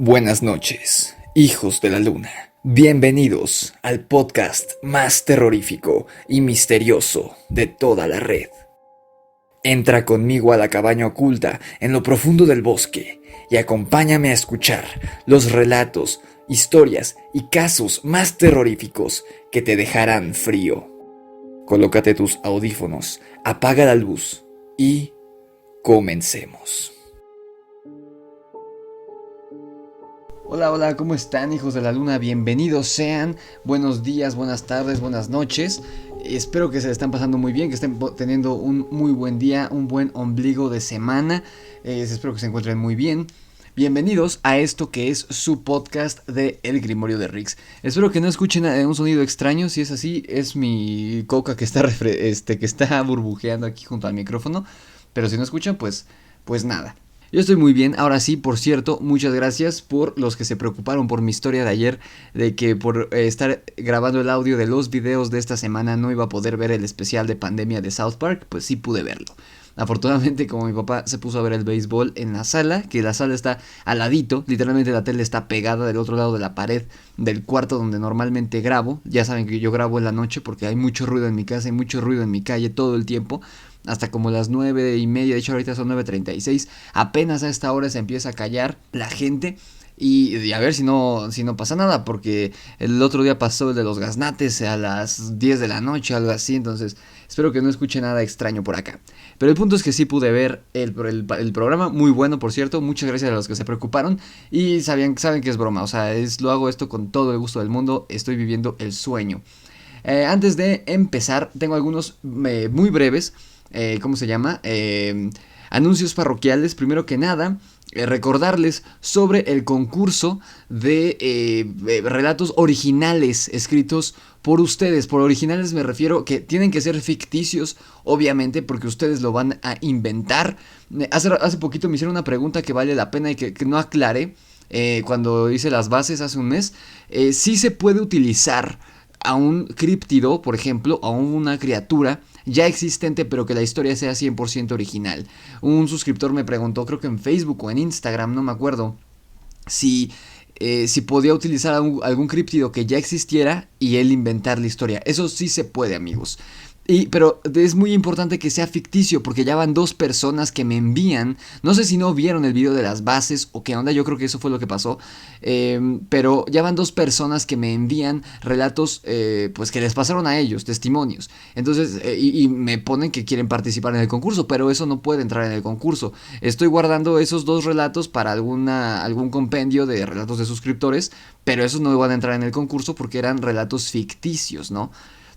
Buenas noches, hijos de la luna. Bienvenidos al podcast más terrorífico y misterioso de toda la red. Entra conmigo a la cabaña oculta en lo profundo del bosque y acompáñame a escuchar los relatos, historias y casos más terroríficos que te dejarán frío. Colócate tus audífonos, apaga la luz y comencemos. Hola, ¿cómo están, hijos de la luna? Bienvenidos sean, buenos días, buenas tardes, buenas noches. Espero que se estén pasando muy bien, que estén teniendo un muy buen día, un buen ombligo de semana. Espero que se encuentren muy bien. Bienvenidos a esto que es su podcast de El Grimorio de Rix. Espero que no escuchen un sonido extraño. Si es así, es mi coca que está burbujeando aquí junto al micrófono. Pero si no escuchan, pues nada. Yo estoy muy bien. Ahora sí, por cierto, muchas gracias por los que se preocuparon por mi historia de ayer, de que por estar grabando el audio de los videos de esta semana no iba a poder ver el especial de pandemia de South Park. Pues sí pude verlo. Afortunadamente, como mi papá se puso a ver el béisbol en la sala, que la sala está al ladito, literalmente la tele está pegada del otro lado de la pared del cuarto donde normalmente grabo. Ya saben que yo grabo en la noche porque hay mucho ruido en mi casa, hay mucho ruido en mi calle todo el tiempo. Hasta como las 9:30, de hecho ahorita son 9:36, apenas a esta hora se empieza a callar la gente. Y a ver si no pasa nada, porque el otro día pasó el de los gaznates a las 10 de la noche, algo así. Entonces espero que no escuche nada extraño por acá. Pero el punto es que sí pude ver el programa, muy bueno por cierto. Muchas gracias a los que se preocuparon y saben que es broma. O sea, lo hago esto con todo el gusto del mundo, estoy viviendo el sueño. Antes de empezar, tengo algunos muy breves, ¿cómo se llama? Anuncios parroquiales. Primero que nada, recordarles sobre el concurso de relatos originales escritos por ustedes. Por originales me refiero que tienen que ser ficticios, obviamente, porque ustedes lo van a inventar. Hace poquito me hicieron una pregunta que vale la pena y que no aclaré cuando hice las bases hace un mes. Sí se puede utilizar a un críptido, por ejemplo, a una criatura ya existente, pero que la historia sea 100% original. Un suscriptor me preguntó, creo que en Facebook o en Instagram, no me acuerdo, si podía utilizar algún críptido que ya existiera y él inventar la historia. Eso sí se puede, amigos. Pero es muy importante que sea ficticio, porque ya van 2 personas que me envían. No sé si no vieron el video de las bases o qué onda, yo creo que eso fue lo que pasó. Pero ya van 2 personas que me envían relatos pues que les pasaron a ellos, testimonios. Entonces, y me ponen que quieren participar en el concurso, pero eso no puede entrar en el concurso. Estoy guardando esos 2 relatos para algún compendio de relatos de suscriptores, pero esos no van a entrar en el concurso porque eran relatos ficticios, ¿no?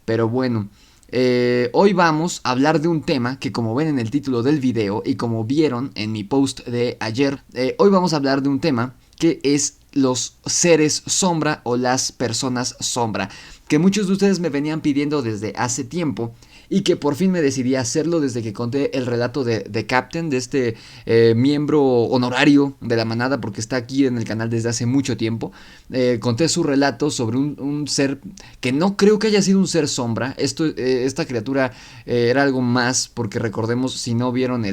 Pero bueno. Hoy vamos a hablar de un tema que, como ven en el título del video y como vieron en mi post de ayer, hoy vamos a hablar de un tema que es los seres sombra o las personas sombra, que muchos de ustedes me venían pidiendo desde hace tiempo y que por fin me decidí a hacerlo desde que conté el relato de Captain, de este miembro honorario de la manada, porque está aquí en el canal desde hace mucho tiempo. Conté su relato sobre un ser que no creo que haya sido un ser sombra. Esta criatura era algo más, porque recordemos, si no vieron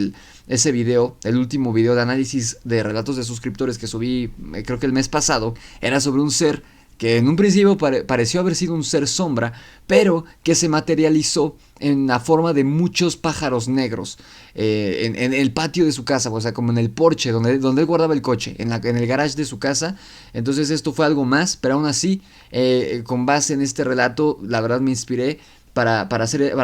ese video, el último video de análisis de relatos de suscriptores que subí, creo que el mes pasado, era sobre un ser que en un principio pareció haber sido un ser sombra, pero que se materializó en la forma de muchos pájaros negros en el patio de su casa, o sea, como en el porche donde él guardaba el coche, en el garage de su casa. Entonces esto fue algo más, pero aún así, con base en este relato, la verdad me inspiré para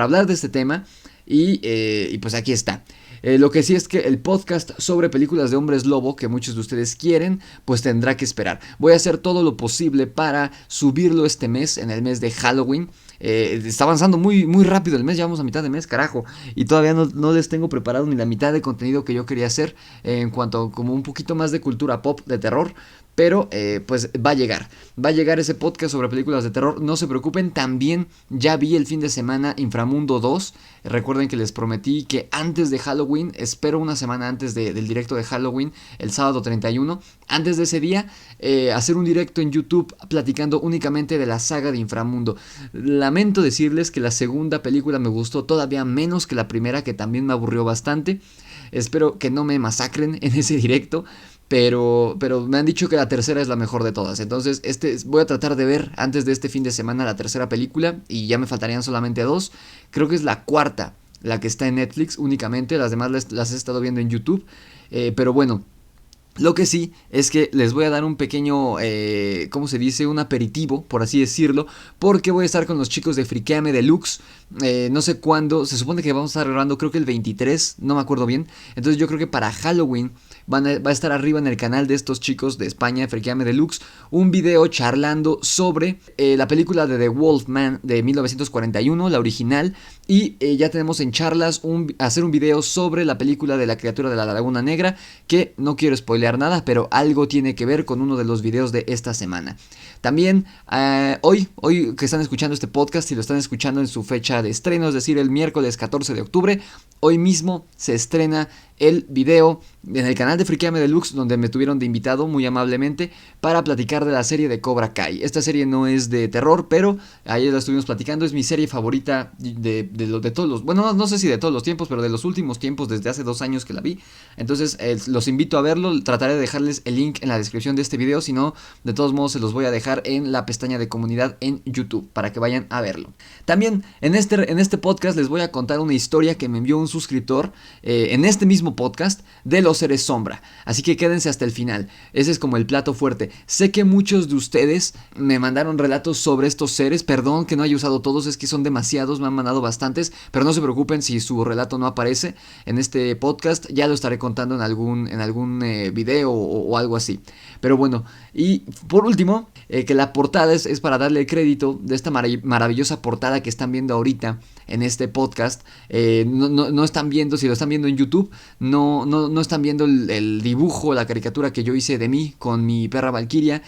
hablar de este tema y pues aquí está. Lo que sí es que el podcast sobre películas de hombres lobo, que muchos de ustedes quieren, pues tendrá que esperar. Voy a hacer todo lo posible para subirlo este mes, en el mes de Halloween. Está avanzando muy, muy rápido el mes, ya vamos a mitad de mes, carajo. Y todavía no les tengo preparado ni la mitad de contenido que yo quería hacer en cuanto a como un poquito más de cultura pop, de terror. Pero pues va a llegar ese podcast sobre películas de terror, no se preocupen. También ya vi el fin de semana Inframundo 2, recuerden que les prometí que antes de Halloween, espero una semana antes del directo de Halloween, el sábado 31, antes de ese día, hacer un directo en YouTube platicando únicamente de la saga de Inframundo. Lamento decirles que la segunda película me gustó todavía menos que la primera, que también me aburrió bastante. Espero que no me masacren en ese directo, pero me han dicho que la tercera es la mejor de todas. Entonces voy a tratar de ver antes de este fin de semana la tercera película y ya me faltarían solamente dos. Creo que es la cuarta, la que está en Netflix únicamente, las demás las he estado viendo en YouTube. Pero bueno, lo que sí es que les voy a dar un pequeño, ¿cómo se dice? Un aperitivo, por así decirlo, porque voy a estar con los chicos de Friqueame Deluxe. No sé cuándo, se supone que vamos a estar grabando, creo que el 23, no me acuerdo bien. Entonces yo creo que para Halloween va a estar arriba en el canal de estos chicos de España, Friqueame Deluxe, un video charlando sobre la película de The Wolfman de 1941, la original. Y ya tenemos en charlas hacer un video sobre la película de la criatura de la Laguna Negra, que no quiero spoilear nada, pero algo tiene que ver con uno de los videos de esta semana. También hoy que están escuchando este podcast, si lo están escuchando en su fecha de estreno, es decir, el miércoles 14 de octubre, hoy mismo se estrena el video en el canal de Friqueame Deluxe, donde me tuvieron de invitado muy amablemente para platicar de la serie de Cobra Kai. Esta serie no es de terror, pero ayer la estuvimos platicando, es mi serie favorita de todos los, bueno, no sé si de todos los tiempos, pero de los últimos tiempos, desde hace 2 años que la vi. Entonces los invito a verlo, trataré de dejarles el link en la descripción de este video, si no, de todos modos se los voy a dejar en la pestaña de comunidad en YouTube, para que vayan a verlo. También en este podcast les voy a contar una historia que me envió un suscriptor en este mismo podcast de los seres sombra, así que quédense hasta el final. Ese es como el plato fuerte. Sé que muchos de ustedes me mandaron relatos sobre estos seres, perdón que no haya usado todos, es que son demasiados, me han mandado bastantes, pero no se preocupen si su relato no aparece en este podcast, ya lo estaré contando en algún video o algo así. Pero bueno, y por último, que la portada es para darle crédito de esta maravillosa portada que están viendo ahorita en este podcast. No están viendo, si lo están viendo en YouTube, no están viendo el dibujo, la caricatura que yo hice de mí con mi perra Valkyria,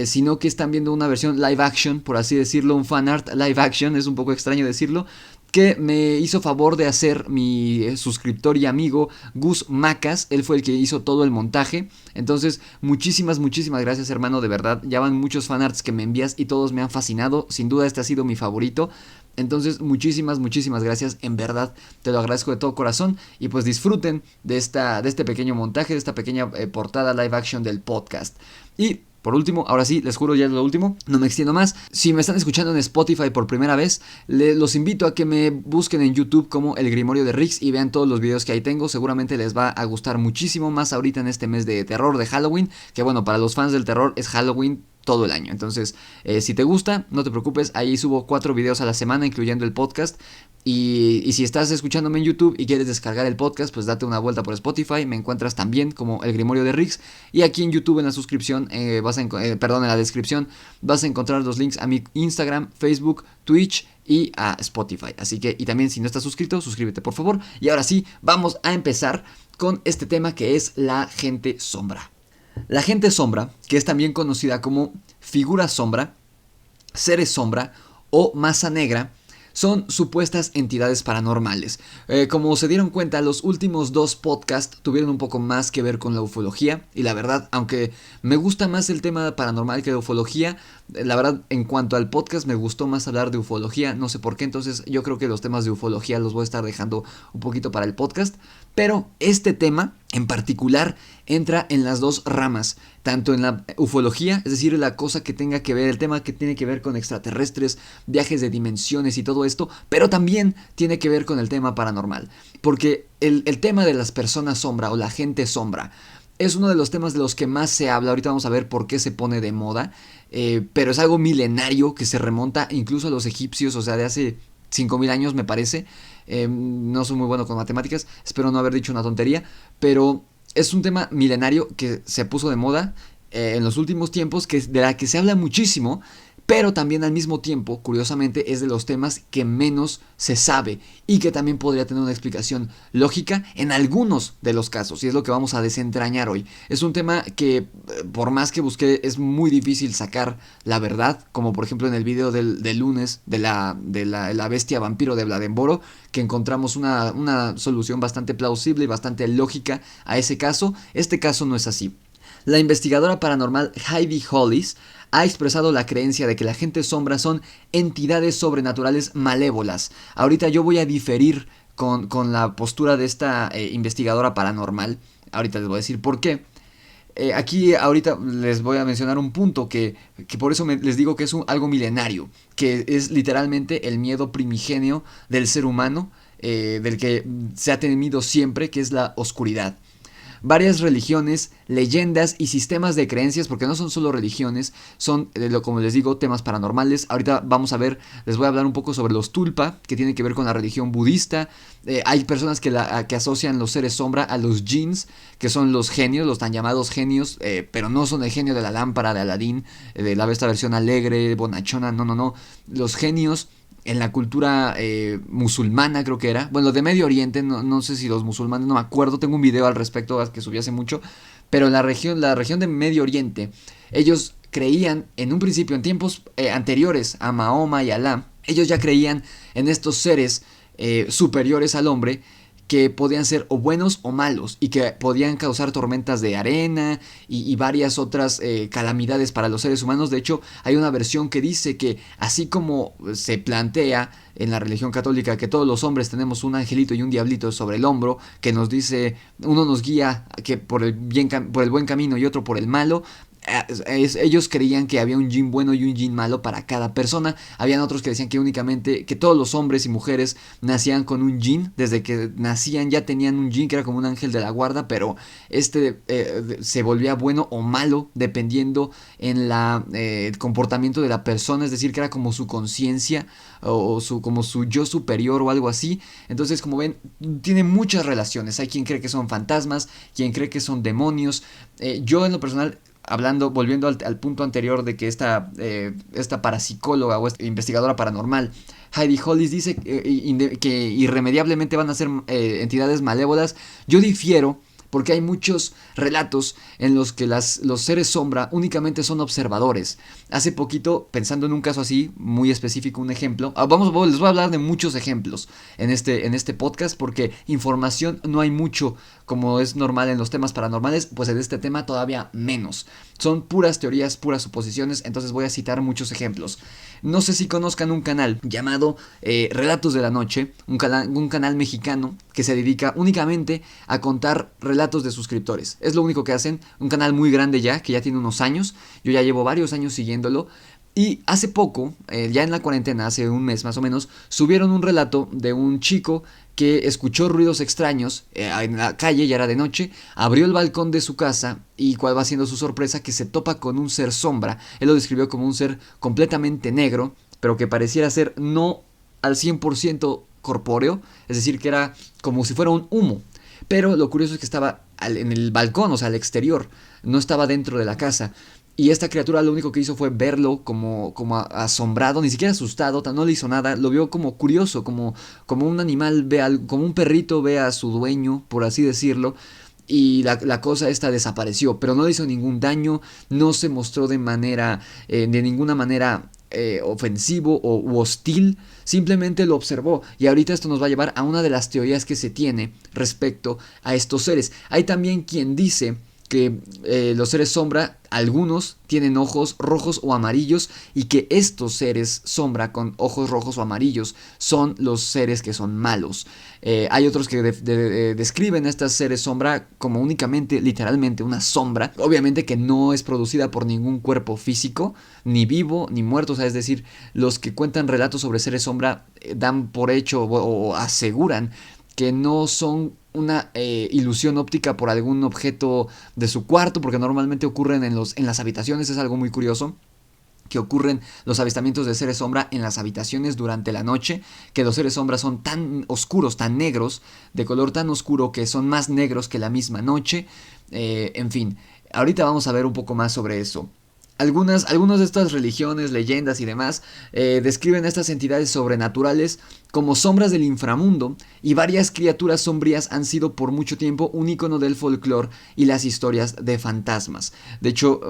sino que están viendo una versión live action, por así decirlo, un fanart live action, es un poco extraño decirlo, que me hizo favor de hacer mi suscriptor y amigo Gus Macas. Él fue el que hizo todo el montaje. Entonces muchísimas gracias, hermano, de verdad. Ya van muchos fanarts que me envías y todos me han fascinado. Sin duda este ha sido mi favorito. Entonces muchísimas gracias, en verdad te lo agradezco de todo corazón. Y pues disfruten de este pequeño montaje, de esta pequeña portada live action del podcast. Y por último, ahora sí, les juro ya es lo último, no me extiendo más. Si me están escuchando en Spotify por primera vez, los invito a que me busquen en YouTube como El Grimorio de Rix y vean todos los videos que ahí tengo. Seguramente les va a gustar muchísimo, más ahorita en este mes de terror, de Halloween, que bueno, para los fans del terror es Halloween todo el año. Entonces, si te gusta, no te preocupes, ahí subo 4 videos a la semana, incluyendo el podcast. Y si estás escuchándome en YouTube y quieres descargar el podcast, pues date una vuelta por Spotify. Me encuentras también como El Grimorio de Rix. Y aquí en YouTube en la suscripción, en la descripción, vas a encontrar los links a mi Instagram, Facebook, Twitch y a Spotify. Así que, y también si no estás suscrito, suscríbete por favor. Y ahora sí, vamos a empezar con este tema que es la gente sombra. La gente sombra, que es también conocida como figura sombra, seres sombra o masa negra, son supuestas entidades paranormales. Como se dieron cuenta, los últimos 2 podcasts tuvieron un poco más que ver con la ufología. Y la verdad, aunque me gusta más el tema paranormal que de ufología, la verdad, en cuanto al podcast me gustó más hablar de ufología. No sé por qué, entonces yo creo que los temas de ufología los voy a estar dejando un poquito para el podcast. Pero este tema en particular entra en las 2 ramas, tanto en la ufología, es decir, la cosa que tenga que ver, el tema que tiene que ver con extraterrestres, viajes de dimensiones y todo esto, pero también tiene que ver con el tema paranormal, porque el tema de las personas sombra o la gente sombra es uno de los temas de los que más se habla. Ahorita vamos a ver por qué se pone de moda, pero es algo milenario que se remonta incluso a los egipcios, o sea, de hace 5000 años me parece. No soy muy bueno con matemáticas, espero no haber dicho una tontería, pero es un tema milenario que se puso de moda en los últimos tiempos, de la que se habla muchísimo, pero también al mismo tiempo, curiosamente, es de los temas que menos se sabe y que también podría tener una explicación lógica en algunos de los casos, y es lo que vamos a desentrañar hoy. Es un tema que, por más que busqué, es muy difícil sacar la verdad, como por ejemplo en el video del lunes de la bestia vampiro de Vlademboro, que encontramos una solución bastante plausible y bastante lógica a ese caso. Este caso no es así. La investigadora paranormal Heidi Hollis ha expresado la creencia de que la gente sombra son entidades sobrenaturales malévolas. Ahorita yo voy a diferir con la postura de esta investigadora paranormal. Ahorita les voy a decir por qué. Aquí ahorita les voy a mencionar un punto que por eso les digo que es algo milenario, que es literalmente el miedo primigenio del ser humano, del que se ha temido siempre, que es la oscuridad. Varias religiones, leyendas y sistemas de creencias, porque no son solo religiones, son, como les digo, temas paranormales. Ahorita vamos a ver, les voy a hablar un poco sobre los tulpa, que tienen que ver con la religión budista. Hay personas que asocian los seres sombra a los jinns, que son los genios, los tan llamados genios, pero no son el genio de la lámpara de Aladín, de esta versión alegre, bonachona, no. Los genios en la cultura musulmana, creo que era, bueno, de Medio Oriente, no sé si los musulmanes, no me acuerdo, tengo un video al respecto que subí hace mucho, pero en la región de Medio Oriente, ellos creían en un principio, en tiempos anteriores a Mahoma y Alá, ellos ya creían en estos seres superiores al hombre, que podían ser o buenos o malos y que podían causar tormentas de arena y varias otras calamidades para los seres humanos. De hecho, hay una versión que dice que así como se plantea en la religión católica que todos los hombres tenemos un angelito y un diablito sobre el hombro que nos dice, uno nos guía que por el buen camino y otro por el malo. Ellos creían que había un jin bueno y un jin malo para cada persona. Habían otros que decían que únicamente que todos los hombres y mujeres nacían con un jin, desde que nacían ya tenían un jin que era como un ángel de la guarda, pero se volvía bueno o malo dependiendo en el comportamiento de la persona, es decir, que era como su conciencia como su yo superior o algo así. Entonces, como ven, tiene muchas relaciones. Hay quien cree que son fantasmas, quien cree que son demonios. Yo en lo personal, volviendo al punto anterior de que esta parapsicóloga o esta investigadora paranormal, Heidi Hollis, dice que irremediablemente van a ser entidades malévolas, yo difiero, porque hay muchos relatos en los que los seres sombra únicamente son observadores. Hace poquito, pensando en un caso así, muy específico, un ejemplo, les voy a hablar de muchos ejemplos en este podcast, porque información no hay mucho, como es normal en los temas paranormales, pues en este tema todavía menos. Son puras teorías, puras suposiciones, entonces voy a citar muchos ejemplos. No sé si conozcan un canal llamado Relatos de la Noche, un canal mexicano que se dedica únicamente a contar relatos de suscriptores. Es lo único que hacen, un canal muy grande ya, que ya tiene unos años, yo ya llevo varios años siguiéndolo. Y hace poco, ya en la cuarentena, hace un mes más o menos, subieron un relato de un chico que escuchó ruidos extraños en la calle, ya era de noche, abrió el balcón de su casa y cuál va siendo su sorpresa, que se topa con un ser sombra. Él lo describió como un ser completamente negro, pero que pareciera ser no al 100% corpóreo, es decir, que era como si fuera un humo. Pero lo curioso es que estaba en el balcón, o sea, al exterior, no estaba dentro de la casa. Y esta criatura lo único que hizo fue verlo como asombrado, ni siquiera asustado, no le hizo nada, lo vio como curioso, como un animal como un perrito ve a su dueño, por así decirlo. Y la cosa esta desapareció, pero no le hizo ningún daño, no se mostró de ninguna manera ofensivo u hostil, simplemente lo observó. Y ahorita esto nos va a llevar a una de las teorías que se tiene respecto a estos seres. Hay también quien dice que los seres sombra, algunos tienen ojos rojos o amarillos, y que estos seres sombra con ojos rojos o amarillos son los seres que son malos. Hay otros que describen a estos seres sombra como únicamente, literalmente, una sombra, obviamente que no es producida por ningún cuerpo físico, ni vivo ni muerto. O sea, es decir, los que cuentan relatos sobre seres sombra dan por hecho o aseguran que no son una ilusión óptica por algún objeto de su cuarto, porque normalmente ocurren en las habitaciones. Es algo muy curioso que ocurren los avistamientos de seres sombra en las habitaciones durante la noche, que los seres sombra son tan oscuros, tan negros, de color tan oscuro que son más negros que la misma noche. En fin, ahorita vamos a ver un poco más sobre eso. Algunas de estas religiones, leyendas y demás describen a estas entidades sobrenaturales como sombras del inframundo, y varias criaturas sombrías han sido por mucho tiempo un icono del folclore y las historias de fantasmas. De hecho,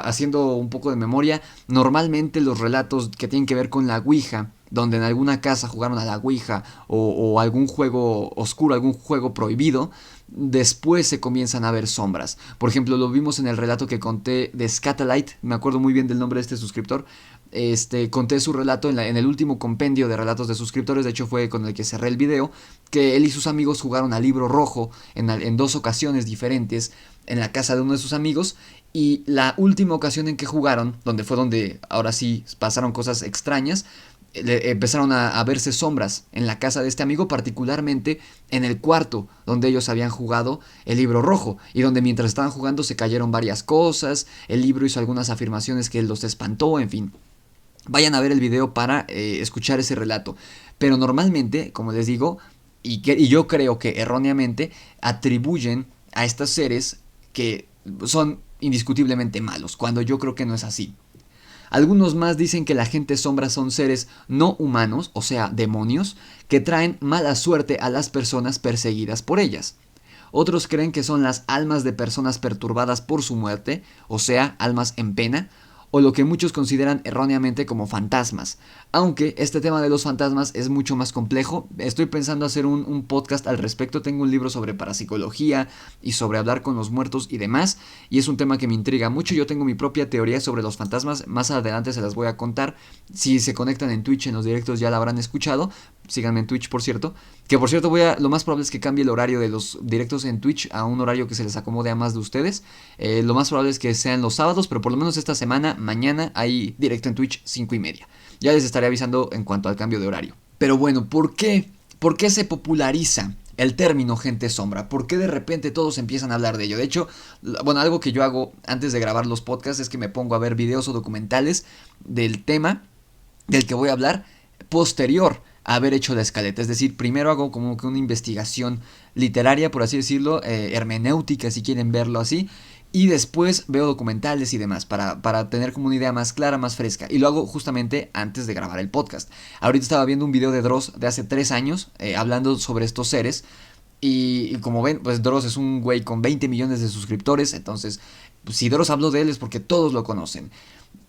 haciendo un poco de memoria, normalmente los relatos que tienen que ver con la Ouija, donde en alguna casa jugaron a la Ouija o algún juego oscuro, algún juego prohibido, después se comienzan a ver sombras. Por ejemplo, lo vimos en el relato que conté de Scatalight, me acuerdo muy bien del nombre de este suscriptor. Conté su relato en el último compendio de relatos de suscriptores, de hecho fue con el que cerré el video, que él y sus amigos jugaron al libro rojo en 2 ocasiones diferentes. en la casa de uno de sus amigos. Y la última ocasión en que jugaron, donde ahora sí pasaron cosas extrañas, empezaron a verse sombras en la casa de este amigo, particularmente en el cuarto donde ellos habían jugado el libro rojo, y donde mientras estaban jugando se cayeron varias cosas, el libro hizo algunas afirmaciones que los espantó, en fin. Vayan a ver el video para escuchar ese relato. Pero normalmente, como les digo, y yo creo que erróneamente, atribuyen a estos seres que son indiscutiblemente malos, cuando yo creo que no es así. Algunos más dicen que la gente sombra son seres no humanos, o sea, demonios, que traen mala suerte a las personas perseguidas por ellas. Otros creen que son las almas de personas perturbadas por su muerte, o sea, almas en pena, o lo que muchos consideran erróneamente como fantasmas. Aunque este tema de los fantasmas es mucho más complejo, estoy pensando hacer un podcast al respecto. Tengo un libro sobre parapsicología y sobre hablar con los muertos y demás, y es un tema que me intriga mucho. Yo tengo mi propia teoría sobre los fantasmas, más adelante se las voy a contar. Si se conectan en Twitch en los directos ya la habrán escuchado. Síganme en Twitch, por cierto. Que por cierto, lo más probable es que cambie el horario de los directos en Twitch a un horario que se les acomode a más de ustedes. Lo más probable es que sean los sábados, pero por lo menos esta semana, mañana, hay directo en Twitch 5:30. Ya les estaré avisando en cuanto al cambio de horario. Pero bueno, ¿por qué? ¿Por qué se populariza el término gente sombra? ¿Por qué de repente todos empiezan a hablar de ello? De hecho, bueno, algo que yo hago antes de grabar los podcasts es que me pongo a ver videos o documentales del tema del que voy a hablar posterior a haber hecho la escaleta. Es decir, primero hago como que una investigación literaria, por así decirlo, hermenéutica, si quieren verlo así, y después veo documentales y demás para tener como una idea más clara, más fresca. Y lo hago justamente antes de grabar el podcast. Ahorita estaba viendo un video de Dross de hace 3 años hablando sobre estos seres. Y como ven, pues Dross es un güey con 20 millones de suscriptores. Entonces, pues, si Dross habló de él es porque todos lo conocen.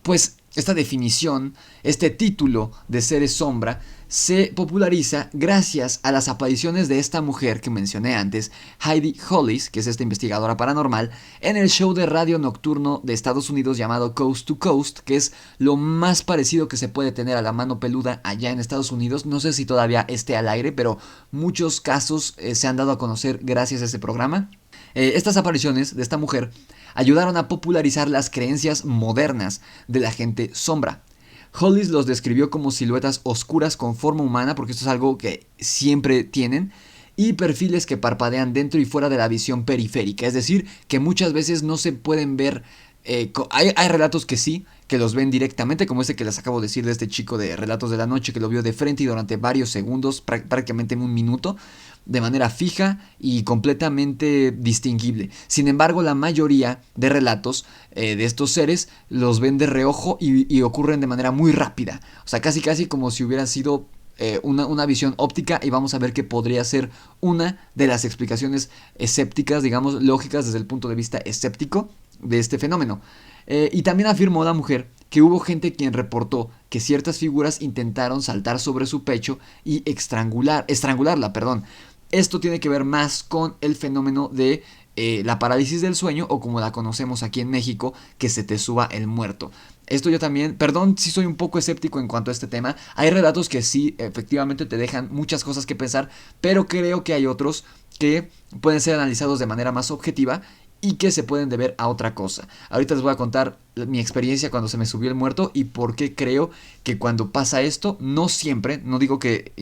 Pues esta definición, este título de seres sombra, se populariza gracias a las apariciones de esta mujer que mencioné antes, Heidi Hollis, que es esta investigadora paranormal, en el show de radio nocturno de Estados Unidos llamado Coast to Coast, que es lo más parecido que se puede tener a la mano peluda allá en Estados Unidos. No sé si todavía esté al aire, pero muchos casos se han dado a conocer gracias a ese programa. Estas apariciones de esta mujer ayudaron a popularizar las creencias modernas de la gente sombra. Hollis los describió como siluetas oscuras con forma humana, porque esto es algo que siempre tienen, y perfiles que parpadean dentro y fuera de la visión periférica, es decir, que muchas veces no se pueden ver. Hay relatos que sí, que los ven directamente, como este que les acabo de decir de este chico de Relatos de la Noche, que lo vio de frente y durante varios segundos, prácticamente en un minuto, de manera fija y completamente distinguible. Sin embargo, la mayoría de relatos de estos seres los ven de reojo y ocurren de manera muy rápida. O sea, casi como si hubiera sido una visión óptica, y vamos a ver que podría ser una de las explicaciones escépticas, digamos, lógicas desde el punto de vista escéptico de este fenómeno. Y también afirmó la mujer que hubo gente quien reportó que ciertas figuras intentaron saltar sobre su pecho y estrangularla, perdón. Esto tiene que ver más con el fenómeno de la parálisis del sueño, o como la conocemos aquí en México, que se te suba el muerto. Esto yo también, perdón si soy un poco escéptico en cuanto a este tema. Hay relatos que sí, efectivamente te dejan muchas cosas que pensar, pero creo que hay otros que pueden ser analizados de manera más objetiva y que se pueden deber a otra cosa. Ahorita les voy a contar mi experiencia cuando se me subió el muerto y por qué creo que cuando pasa esto, no siempre, no digo que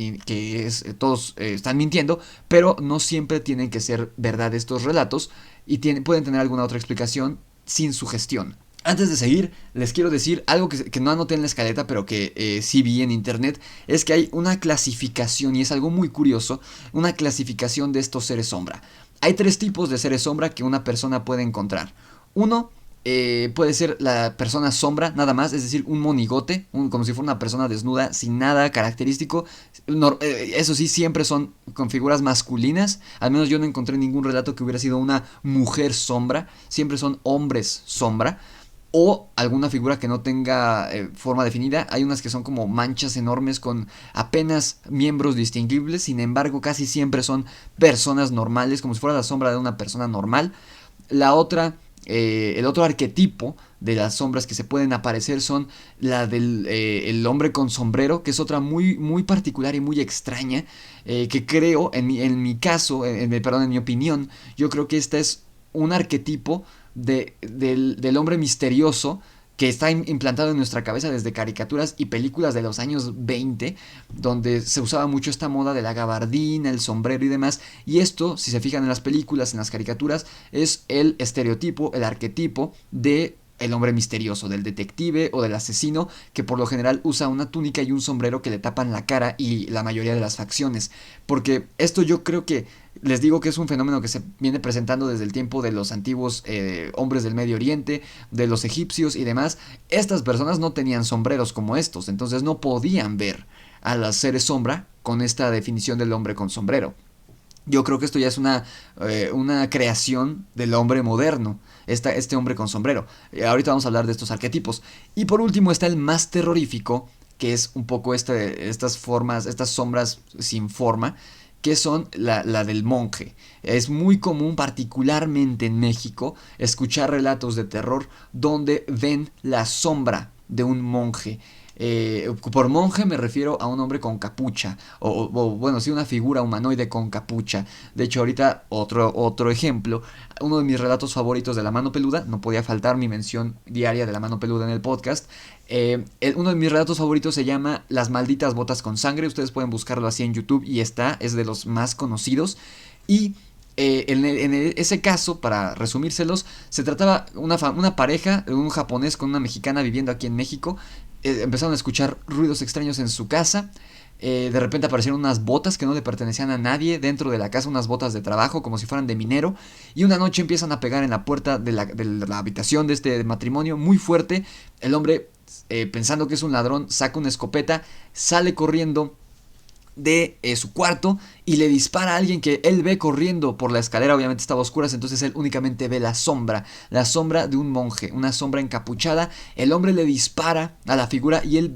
todos están mintiendo, pero no siempre tienen que ser verdad estos relatos y pueden tener alguna otra explicación sin sugestión. Antes de seguir, les quiero decir algo que no anoté en la escaleta, pero que sí vi en internet, es que hay una clasificación, y es algo muy curioso, una clasificación de estos seres sombra. Hay 3 tipos de seres sombra que una persona puede encontrar. Uno puede ser la persona sombra, nada más, es decir, un monigote, como si fuera una persona desnuda, sin nada característico. Eso sí, siempre son con figuras masculinas. Al menos yo no encontré ningún relato que hubiera sido una mujer sombra. Siempre son hombres sombra. O alguna figura que no tenga forma definida. Hay unas que son como manchas enormes con apenas miembros distinguibles. Sin embargo, casi siempre son personas normales, como si fuera la sombra de una persona normal. El otro arquetipo de las sombras que se pueden aparecer son la del el hombre con sombrero, que es otra muy, muy particular y muy extraña, que creo, en mi caso, en mi opinión, yo creo que esta es un arquetipo del hombre misterioso que está implantado en nuestra cabeza desde caricaturas y películas de los años 20, donde se usaba mucho esta moda de la gabardina, el sombrero y demás. Y esto, si se fijan en las películas, en las caricaturas, es el estereotipo, el arquetipo de el hombre misterioso, del detective o del asesino, que por lo general usa una túnica y un sombrero que le tapan la cara y la mayoría de las facciones. Porque esto yo creo que les digo que es un fenómeno que se viene presentando desde el tiempo de los antiguos hombres del Medio Oriente, de los egipcios y demás. Estas personas no tenían sombreros como estos, entonces no podían ver a los seres sombra con esta definición del hombre con sombrero. Yo creo que esto ya es una creación del hombre moderno, este hombre con sombrero. Ahorita vamos a hablar de estos arquetipos. Y por último está el más terrorífico, que es un poco estas formas, estas sombras sin forma, que son la del monje. Es muy común, particularmente en México, escuchar relatos de terror donde ven la sombra de un monje. Por monje me refiero a un hombre con capucha, bueno, sí, una figura humanoide con capucha. De hecho, ahorita otro ejemplo, uno de mis relatos favoritos de la mano peluda, no podía faltar mi mención diaria de la mano peluda en el podcast. Uno de mis relatos favoritos se llama Las malditas botas con sangre. Ustedes pueden buscarlo así en YouTube y es de los más conocidos. Y en ese caso, para resumírselos, se trataba una pareja, un japonés con una mexicana viviendo aquí en México. Empezaron a escuchar ruidos extraños en su casa. De repente aparecieron unas botas que no le pertenecían a nadie dentro de la casa, unas botas de trabajo como si fueran de minero. Y una noche empiezan a pegar en la puerta de la habitación de este matrimonio muy fuerte. El hombre, pensando que es un ladrón, saca una escopeta, sale corriendo de su cuarto y le dispara a alguien que él ve corriendo por la escalera. Obviamente estaba a oscuras, entonces él únicamente ve la sombra de un monje, una sombra encapuchada. El hombre le dispara a la figura y él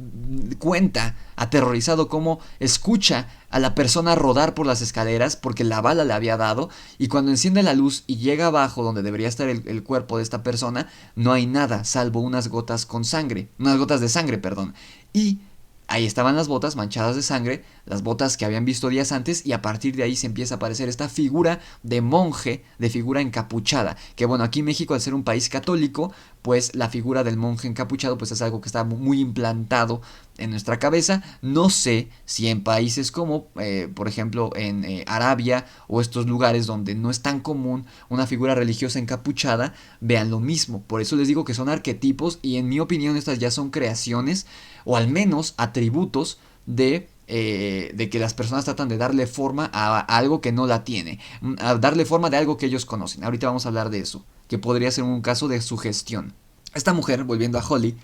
cuenta, aterrorizado, cómo escucha a la persona rodar por las escaleras porque la bala le había dado, y cuando enciende la luz y llega abajo donde debería estar el cuerpo de esta persona, no hay nada salvo unas gotas de sangre, perdón. Y ahí estaban las botas manchadas de sangre, las botas que habían visto días antes, y a partir de ahí se empieza a aparecer esta figura de monje, de figura encapuchada. Que bueno, aquí México, al ser un país católico, pues la figura del monje encapuchado pues es algo que está muy implantado en nuestra cabeza. No sé si en países como, por ejemplo, en Arabia o estos lugares donde no es tan común una figura religiosa encapuchada, vean lo mismo. Por eso les digo que son arquetipos, y en mi opinión estas ya son creaciones, o al menos atributos de que las personas tratan de darle forma a algo que no la tiene, a darle forma de algo que ellos conocen. Ahorita vamos a hablar de eso, que podría ser un caso de sugestión. Esta mujer, volviendo a Holly,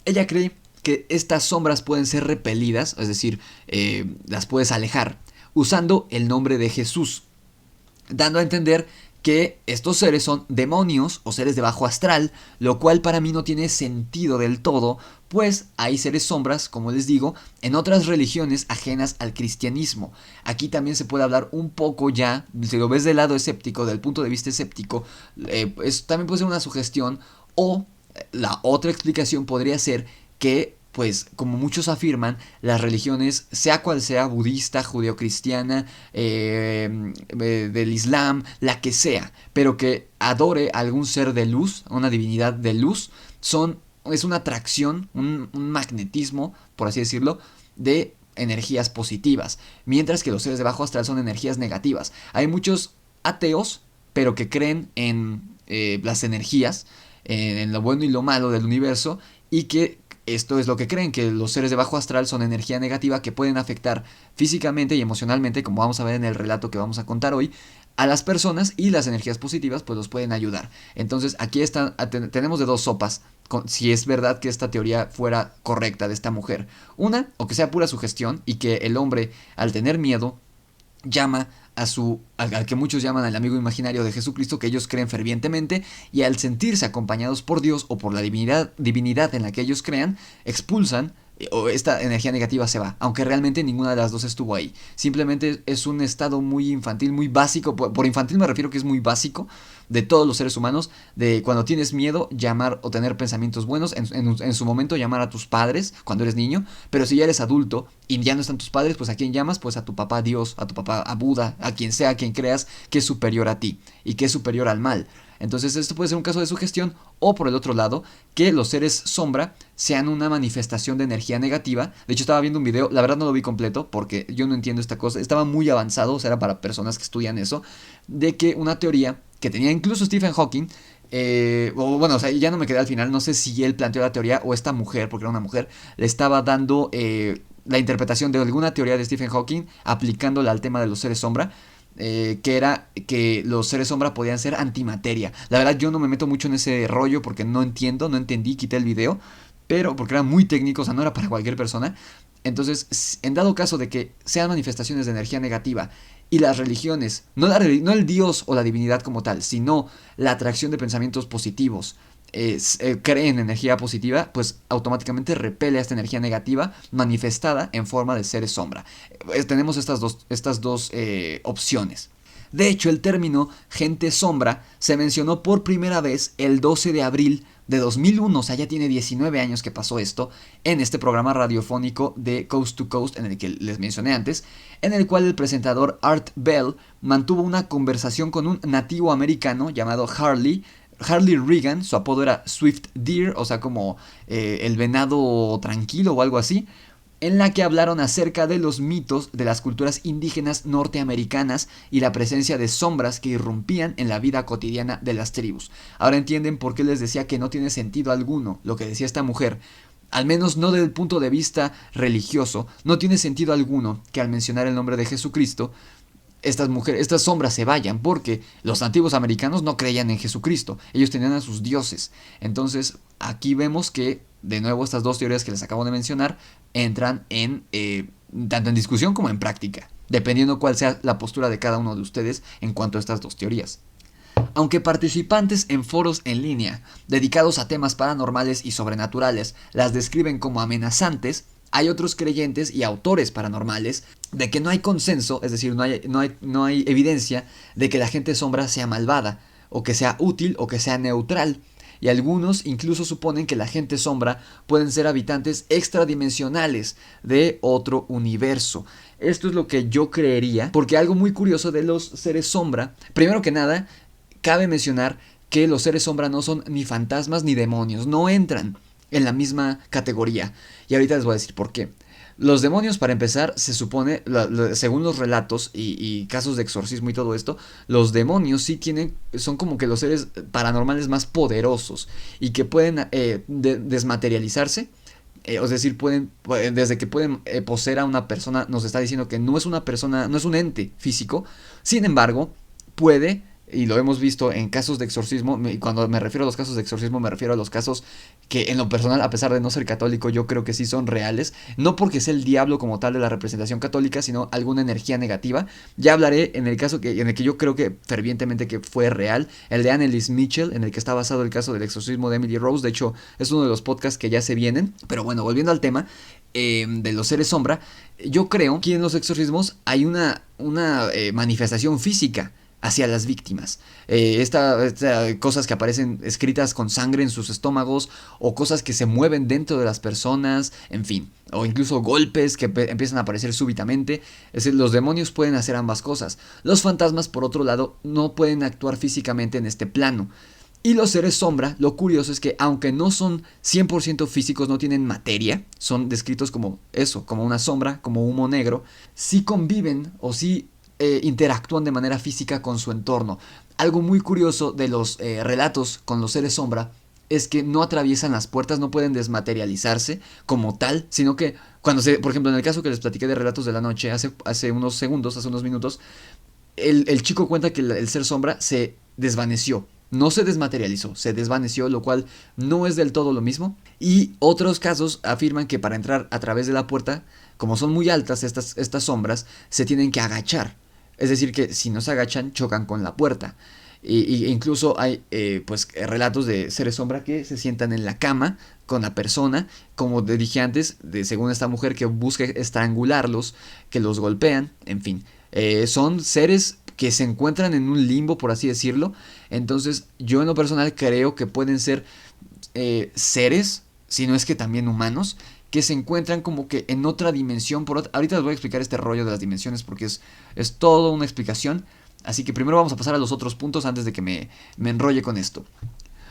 ella cree que estas sombras pueden ser repelidas, es decir, las puedes alejar, usando el nombre de Jesús, dando a entender que estos seres son demonios o seres de bajo astral, lo cual para mí no tiene sentido del todo, pues hay seres sombras, como les digo, en otras religiones ajenas al cristianismo. Aquí también se puede hablar un poco ya, si lo ves del lado escéptico, del punto de vista escéptico, también puede ser una sugestión, o la otra explicación podría ser que, pues, como muchos afirman, las religiones, sea cual sea, budista, judeocristiana, del islam, la que sea, pero que adore a algún ser de luz, una divinidad de luz, es una atracción, un magnetismo, por así decirlo, de energías positivas, mientras que los seres de bajo astral son energías negativas. Hay muchos ateos, pero que creen en las energías, en lo bueno y lo malo del universo, y que esto es lo que creen, que los seres de bajo astral son energía negativa que pueden afectar físicamente y emocionalmente, como vamos a ver en el relato que vamos a contar hoy, a las personas, y las energías positivas pues los pueden ayudar. Entonces aquí tenemos de dos sopas, si es verdad que esta teoría fuera correcta de esta mujer. Una, o que sea pura sugestión y que el hombre, al tener miedo, llama al que muchos llaman el amigo imaginario de Jesucristo, que ellos creen fervientemente, y al sentirse acompañados por Dios o por la divinidad en la que ellos crean, expulsan, o esta energía negativa se va, aunque realmente ninguna de las dos estuvo ahí. Simplemente es un estado muy infantil, muy básico. Por infantil me refiero que es muy básico, de todos los seres humanos, de cuando tienes miedo, llamar o tener pensamientos buenos, en su momento llamar a tus padres cuando eres niño, pero si ya eres adulto y ya no están tus padres, pues ¿a quién llamas? Pues a tu papá Dios, a tu papá, a Buda, a quien sea, a quien creas que es superior a ti y que es superior al mal. Entonces esto puede ser un caso de sugestión, o por el otro lado, que los seres sombra sean una manifestación de energía negativa. De hecho estaba viendo un video, la verdad no lo vi completo porque yo no entiendo esta cosa, estaba muy avanzado, o sea, era para personas que estudian eso, de que una teoría que tenía incluso Stephen Hawking, o sea, ya no me quedé al final, no sé si él planteó la teoría o esta mujer, porque era una mujer, le estaba dando la interpretación de alguna teoría de Stephen Hawking aplicándola al tema de los seres sombra, que era que los seres sombra podían ser antimateria. La verdad yo no me meto mucho en ese rollo porque no entendí, quité el video, pero porque era muy técnico, o sea, no era para cualquier persona. Entonces, en dado caso de que sean manifestaciones de energía negativa y las religiones, no el Dios o la divinidad como tal, sino la atracción de pensamientos positivos, creen energía positiva, pues automáticamente repele a esta energía negativa manifestada en forma de seres sombra. Tenemos estas dos opciones. De hecho, el término gente sombra se mencionó por primera vez el 12 de abril de 2001, o sea, ya tiene 19 años que pasó esto, en este programa radiofónico de Coast to Coast, en el que les mencioné antes, en el cual el presentador Art Bell mantuvo una conversación con un nativo americano llamado Harley Regan. Su apodo era Swift Deer, o sea, como el venado tranquilo o algo así, en la que hablaron acerca de los mitos de las culturas indígenas norteamericanas y la presencia de sombras que irrumpían en la vida cotidiana de las tribus. Ahora entienden por qué les decía que no tiene sentido alguno lo que decía esta mujer. Al menos no desde el punto de vista religioso, no tiene sentido alguno que al mencionar el nombre de Jesucristo, estas sombras se vayan, porque los nativos americanos no creían en Jesucristo, ellos tenían a sus dioses. Entonces aquí vemos que de nuevo estas dos teorías que les acabo de mencionar entran en tanto en discusión como en práctica, dependiendo cuál sea la postura de cada uno de ustedes en cuanto a estas dos teorías. Aunque participantes en foros en línea dedicados a temas paranormales y sobrenaturales las describen como amenazantes, hay otros creyentes y autores paranormales de que no hay consenso, es decir, no hay evidencia de que la gente sombra sea malvada, o que sea útil, o que sea neutral. Y algunos incluso suponen que la gente sombra pueden ser habitantes extradimensionales de otro universo. Esto es lo que yo creería, porque algo muy curioso de los seres sombra, primero que nada, cabe mencionar que los seres sombra no son ni fantasmas ni demonios, no entran en la misma categoría. Y ahorita les voy a decir por qué. Los demonios, para empezar, se supone, según los relatos y casos de exorcismo y todo esto, los demonios sí son como que los seres paranormales más poderosos y que pueden desmaterializarse. Es decir, desde que pueden poseer a una persona, nos está diciendo que no es una persona, no es un ente físico. Sin embargo, puede, y lo hemos visto en casos de exorcismo, y cuando me refiero a los casos de exorcismo me refiero a los casos que en lo personal, a pesar de no ser católico, yo creo que sí son reales, no porque sea el diablo como tal de la representación católica, sino alguna energía negativa. Ya hablaré en el caso en el que yo creo que fervientemente que fue real, el de Anneliese Mitchell, en el que está basado el caso del exorcismo de Emily Rose. De hecho, es uno de los podcasts que ya se vienen. Pero bueno, volviendo al tema de los seres sombra, yo creo que en los exorcismos hay una manifestación física hacia las víctimas. Cosas que aparecen escritas con sangre en sus estómagos, o cosas que se mueven dentro de las personas, en fin, o incluso golpes que empiezan a aparecer súbitamente. Es decir, los demonios pueden hacer ambas cosas. Los fantasmas, por otro lado, no pueden actuar físicamente en este plano. Y los seres sombra, lo curioso es que aunque no son 100% físicos, no tienen materia, son descritos como eso, como una sombra, como humo negro, sí conviven o sí interactúan de manera física con su entorno. Algo muy curioso de los relatos con los seres sombra es que no atraviesan las puertas, no pueden desmaterializarse como tal, sino que por ejemplo, en el caso que les platiqué de Relatos de la Noche hace unos segundos, hace unos minutos, el chico cuenta que el ser sombra se desvaneció. No se desmaterializó, se desvaneció, lo cual no es del todo lo mismo. Y otros casos afirman que para entrar a través de la puerta, como son muy altas estas sombras, se tienen que agachar. Es decir, que si no se agachan, chocan con la puerta. Y incluso hay relatos de seres sombra que se sientan en la cama con la persona, como dije antes, según esta mujer que busca estrangularlos, que los golpean, en fin. Son seres que se encuentran en un limbo, por así decirlo. Entonces yo en lo personal creo que pueden ser seres, si no es que también humanos, que se encuentran como que en otra dimensión. Ahorita les voy a explicar este rollo de las dimensiones porque es toda una explicación. Así que primero vamos a pasar a los otros puntos antes de que me enrolle con esto.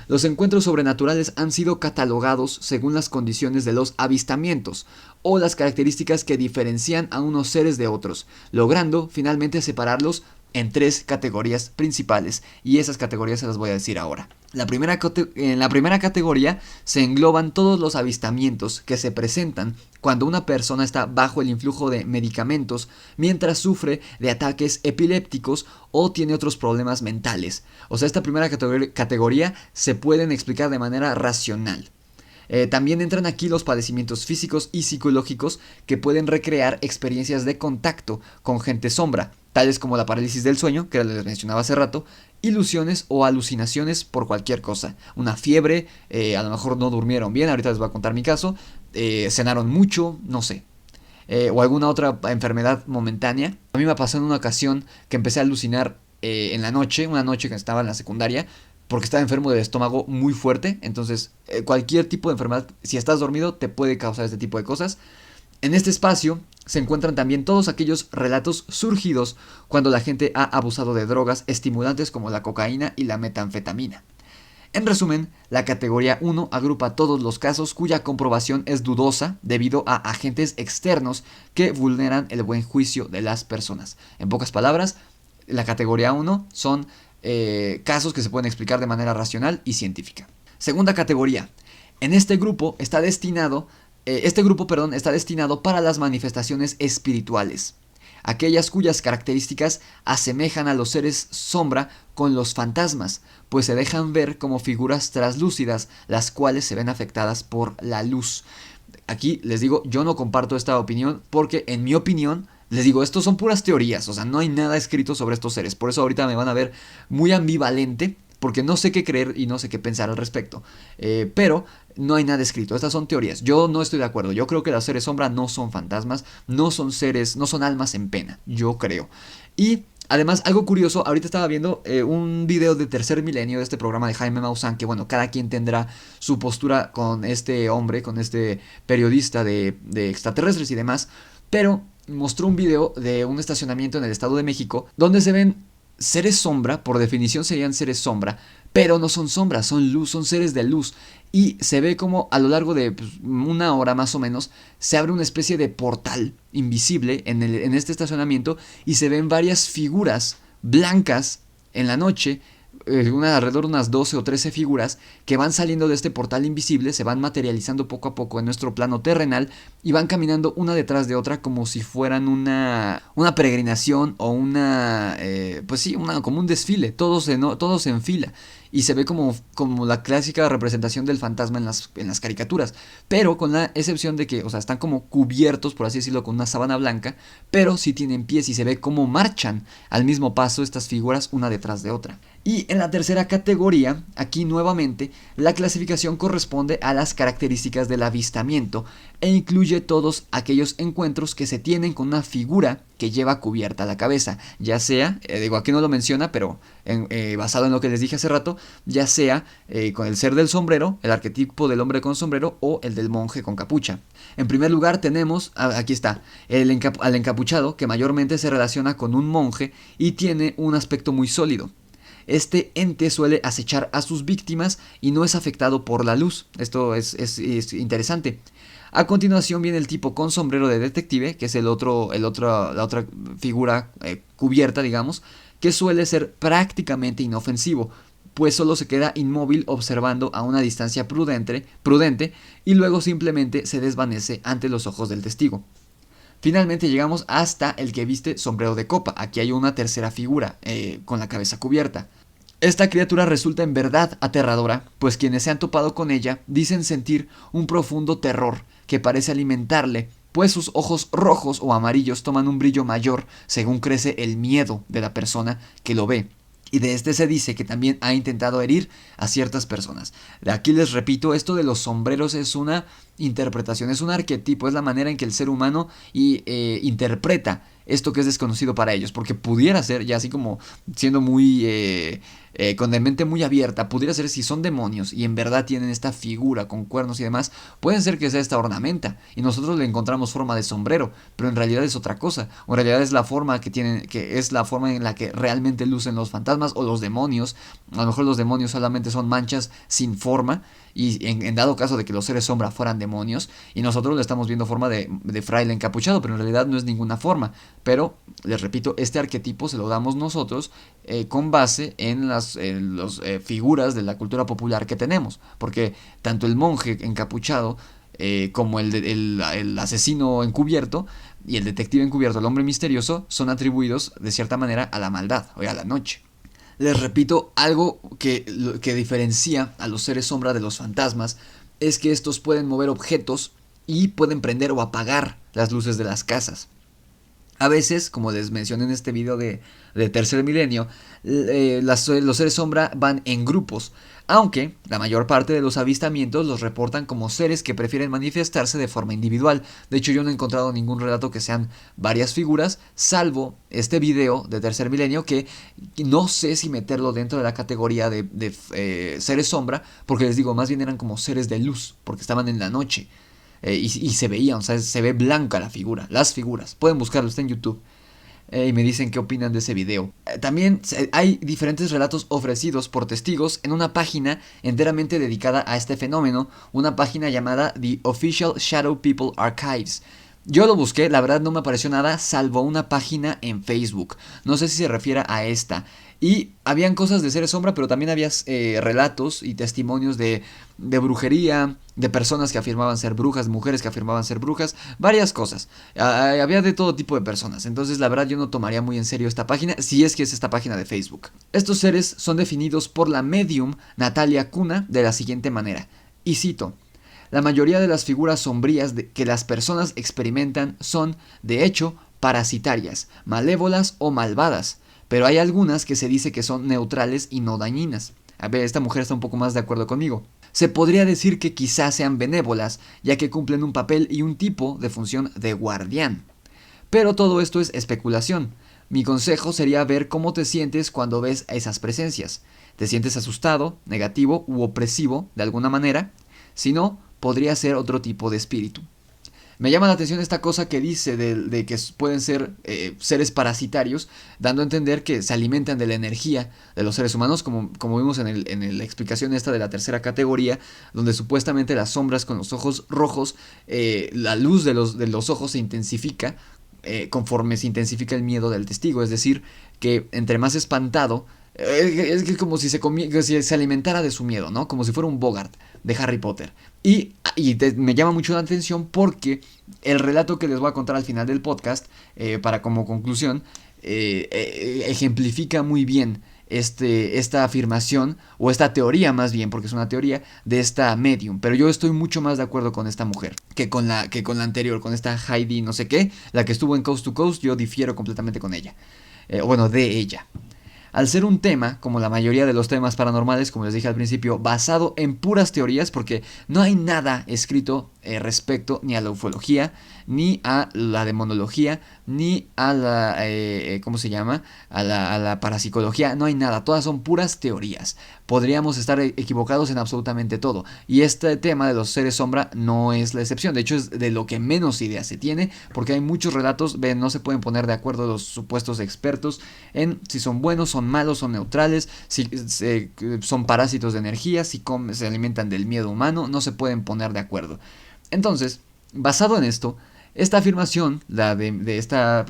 Los encuentros sobrenaturales han sido catalogados según las condiciones de los avistamientos o las características que diferencian a unos seres de otros, logrando finalmente separarlos en 3 categorías principales, y esas categorías se las voy a decir ahora. En la primera categoría se engloban todos los avistamientos que se presentan cuando una persona está bajo el influjo de medicamentos mientras sufre de ataques epilépticos o tiene otros problemas mentales. O sea, esta primera categoría se pueden explicar de manera racional. También entran aquí los padecimientos físicos y psicológicos que pueden recrear experiencias de contacto con gente sombra, tales como la parálisis del sueño, que les mencionaba hace rato, ilusiones o alucinaciones por cualquier cosa. Una fiebre, a lo mejor no durmieron bien, ahorita les voy a contar mi caso, cenaron mucho, no sé. O alguna otra enfermedad momentánea. A mí me pasó en una ocasión que empecé a alucinar en la noche, una noche que estaba en la secundaria, porque estaba enfermo del estómago muy fuerte. Entonces cualquier tipo de enfermedad, si estás dormido, te puede causar este tipo de cosas. En este espacio se encuentran también todos aquellos relatos surgidos cuando la gente ha abusado de drogas estimulantes como la cocaína y la metanfetamina. En resumen, la categoría 1 agrupa todos los casos cuya comprobación es dudosa debido a agentes externos que vulneran el buen juicio de las personas. En pocas palabras, la categoría 1 son casos que se pueden explicar de manera racional y científica. Segunda categoría. En este grupo está destinado para las manifestaciones espirituales, aquellas cuyas características asemejan a los seres sombra con los fantasmas, pues se dejan ver como figuras traslúcidas, las cuales se ven afectadas por la luz. Aquí les digo, yo no comparto esta opinión porque en mi opinión, les digo, estos son puras teorías, o sea, no hay nada escrito sobre estos seres, por eso ahorita me van a ver muy ambivalente, porque no sé qué creer y no sé qué pensar al respecto. Pero no hay nada escrito, estas son teorías. Yo no estoy de acuerdo, yo creo que los seres sombra no son fantasmas, no son seres, no son almas en pena, yo creo. Y además, algo curioso, ahorita estaba viendo un video de Tercer Milenio de este programa de Jaime Maussan, que bueno, cada quien tendrá su postura con este hombre, con este periodista de extraterrestres y demás, pero mostró un video de un estacionamiento en el Estado de México donde se ven seres sombra, por definición serían seres sombra, pero no son sombras, son luz, son seres de luz. Y se ve como a lo largo de una hora más o menos se abre una especie de portal invisible en este estacionamiento y se ven varias figuras blancas en la noche, alrededor de unas 12 o 13 figuras que van saliendo de este portal invisible, se van materializando poco a poco en nuestro plano terrenal y van caminando una detrás de otra como si fueran una peregrinación o como un desfile, todos en fila. Y se ve como la clásica representación del fantasma en las caricaturas, pero con la excepción de que, o sea, están como cubiertos, por así decirlo, con una sábana blanca, pero sí tienen pies y se ve cómo marchan al mismo paso estas figuras una detrás de otra. Y en la tercera categoría, aquí nuevamente, la clasificación corresponde a las características del avistamiento e incluye todos aquellos encuentros que se tienen con una figura que lleva cubierta la cabeza, ya sea, aquí no lo menciona, pero basado en lo que les dije hace rato, ya sea con el ser del sombrero, el arquetipo del hombre con sombrero o el del monje con capucha. En primer lugar tenemos, aquí está, al encapuchado, que mayormente se relaciona con un monje y tiene un aspecto muy sólido. Este ente suele acechar a sus víctimas y no es afectado por la luz. Esto es interesante. A continuación viene el tipo con sombrero de detective, que es la otra figura cubierta, digamos, que suele ser prácticamente inofensivo, pues solo se queda inmóvil observando a una distancia prudente y luego simplemente se desvanece ante los ojos del testigo. Finalmente llegamos hasta el que viste sombrero de copa. Aquí hay una tercera figura con la cabeza cubierta. Esta criatura resulta en verdad aterradora, pues quienes se han topado con ella dicen sentir un profundo terror que parece alimentarle, pues sus ojos rojos o amarillos toman un brillo mayor según crece el miedo de la persona que lo ve. Y de este se dice que también ha intentado herir a ciertas personas. De aquí les repito, esto de los sombreros es una interpretación, es un arquetipo, es la manera en que el ser humano interpreta esto que es desconocido para ellos, porque pudiera ser, ya así como siendo muy con la mente muy abierta, pudiera ser si son demonios y en verdad tienen esta figura con cuernos y demás, pueden ser que sea esta ornamenta y nosotros le encontramos forma de sombrero, pero en realidad es otra cosa, o en realidad es la forma que tienen, que es la forma en la que realmente lucen los fantasmas o los demonios. A lo mejor los demonios solamente son manchas sin forma y en dado caso de que los seres sombra fueran demonios y nosotros le estamos viendo forma de fraile encapuchado, pero en realidad no es ninguna forma. Pero, les repito, este arquetipo se lo damos nosotros con base en las figuras de la cultura popular que tenemos. Porque tanto el monje encapuchado como el asesino encubierto y el detective encubierto, el hombre misterioso, son atribuidos de cierta manera a la maldad o a la noche. Les repito, algo que diferencia a los seres sombra de los fantasmas es que estos pueden mover objetos y pueden prender o apagar las luces de las casas. A veces, como les mencioné en este video de Tercer Milenio, los seres sombra van en grupos, aunque la mayor parte de los avistamientos los reportan como seres que prefieren manifestarse de forma individual. De hecho, yo no he encontrado ningún relato que sean varias figuras, salvo este video de Tercer Milenio, que no sé si meterlo dentro de la categoría de seres sombra, porque les digo, más bien eran como seres de luz, porque estaban en la noche. Y se veían, o sea, se ve blanca la figura, las figuras. Pueden buscarlo, está en YouTube. Y me dicen qué opinan de ese video. También hay diferentes relatos ofrecidos por testigos en una página enteramente dedicada a este fenómeno, una página llamada The Official Shadow People Archives. Yo lo busqué, la verdad no me apareció nada, salvo una página en Facebook. No sé si se refiere a esta. Y habían cosas de seres sombra, pero también había relatos y testimonios de brujería, de personas que afirmaban ser brujas, mujeres que afirmaban ser brujas, varias cosas. Había de todo tipo de personas. Entonces, la verdad, yo no tomaría muy en serio esta página, si es que es esta página de Facebook. Estos seres son definidos por la medium Natalia Cuna de la siguiente manera. Y cito: la mayoría de las figuras sombrías que las personas experimentan son, de hecho, parasitarias, malévolas o malvadas, pero hay algunas que se dice que son neutrales y no dañinas. A ver, esta mujer está un poco más de acuerdo conmigo. Se podría decir que quizás sean benévolas, ya que cumplen un papel y un tipo de función de guardián. Pero todo esto es especulación. Mi consejo sería ver cómo te sientes cuando ves a esas presencias. ¿Te sientes asustado, negativo u opresivo de alguna manera? Si no, podría ser otro tipo de espíritu. Me llama la atención esta cosa que dice de que pueden ser seres parasitarios, dando a entender que se alimentan de la energía de los seres humanos, como vimos en la explicación esta de la tercera categoría, donde supuestamente las sombras con los ojos rojos, la luz de los ojos se intensifica conforme se intensifica el miedo del testigo, es decir, que entre más espantado, es como si se alimentara de su miedo, ¿no? Como si fuera un Bogart de Harry Potter. Me llama mucho la atención porque el relato que les voy a contar al final del podcast, para como conclusión, ejemplifica muy bien esta afirmación, o esta teoría más bien, porque es una teoría, de esta medium. Pero yo estoy mucho más de acuerdo con esta mujer que con la anterior, con esta Heidi no sé qué, la que estuvo en Coast to Coast. Yo difiero completamente con ella. De ella. Al ser un tema, como la mayoría de los temas paranormales, como les dije al principio, basado en puras teorías, porque no hay nada escrito respecto ni a la ufología, ni a la demonología, ni a la, ¿cómo se llama? A la parapsicología, no hay nada, todas son puras teorías. Podríamos estar equivocados en absolutamente todo, y este tema de los seres sombra no es la excepción. De hecho, es de lo que menos idea se tiene, porque hay muchos relatos, no se pueden poner de acuerdo los supuestos expertos en si son buenos, son malos, son neutrales, si son parásitos de energía, si se alimentan del miedo humano, no se pueden poner de acuerdo. Entonces, basado en esto, esta afirmación, la de esta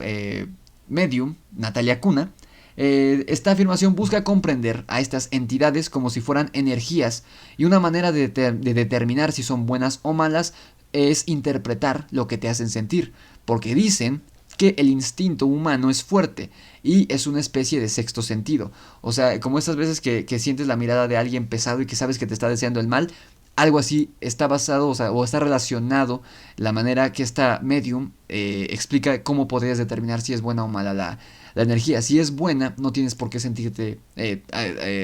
medium, Natalia Cuna, esta afirmación busca comprender a estas entidades como si fueran energías, y una manera de determinar si son buenas o malas es interpretar lo que te hacen sentir, porque dicen que el instinto humano es fuerte y es una especie de sexto sentido. O sea, como estas veces que sientes la mirada de alguien pesado y que sabes que te está deseando el mal, algo así está basado, o está relacionado la manera que esta medium explica cómo podrías determinar si es buena o mala la energía. Si es buena, no tienes por qué sentirte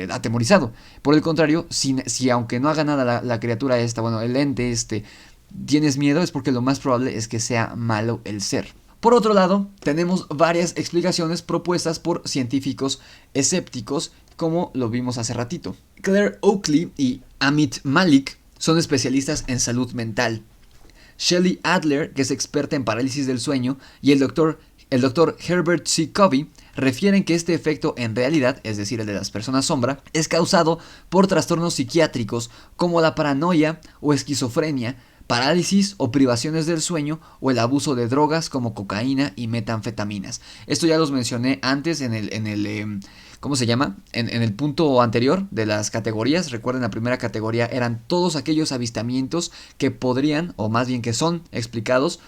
atemorizado. Por el contrario, si aunque no haga nada la criatura esta, el ente este, tienes miedo es porque lo más probable es que sea malo el ser. Por otro lado, tenemos varias explicaciones propuestas por científicos escépticos, como lo vimos hace ratito. Claire Oakley y Amit Malik son especialistas en salud mental. Shelley Adler, que es experta en parálisis del sueño, y el doctor Herbert C. Covey refieren que este efecto en realidad, es decir, el de las personas sombra, es causado por trastornos psiquiátricos como la paranoia o esquizofrenia, parálisis o privaciones del sueño o el abuso de drogas como cocaína y metanfetaminas. Esto ya los mencioné antes en el ¿cómo se llama? En el punto anterior de las categorías. Recuerden, la primera categoría eran todos aquellos avistamientos que podrían, o más bien que son explicados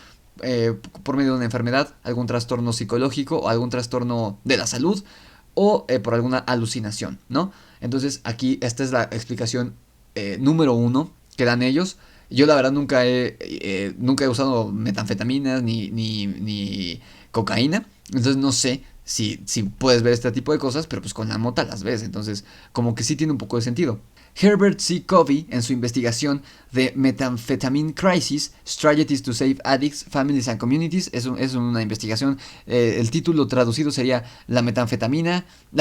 por medio de una enfermedad, algún trastorno psicológico o algún trastorno de la salud o por alguna alucinación, ¿no? Entonces aquí esta es la explicación número 1 que dan ellos. Yo la verdad nunca he usado metanfetaminas ni cocaína, entonces no sé si puedes ver este tipo de cosas, pero pues con la mota las ves, entonces como que sí tiene un poco de sentido. Herbert C. Covey, en su investigación de Methamphetamine Crisis, Strategies to Save Addicts, Families and Communities, es una investigación, el título traducido sería la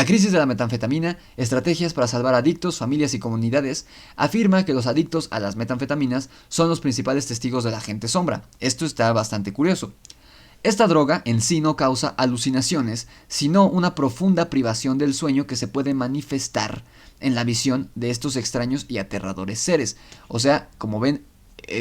crisis de la metanfetamina, estrategias para salvar adictos, familias y comunidades, afirma que los adictos a las metanfetaminas son los principales testigos de la gente sombra. Esto está bastante curioso. Esta droga en sí no causa alucinaciones, sino una profunda privación del sueño que se puede manifestar en la visión de estos extraños y aterradores seres. O sea, como ven,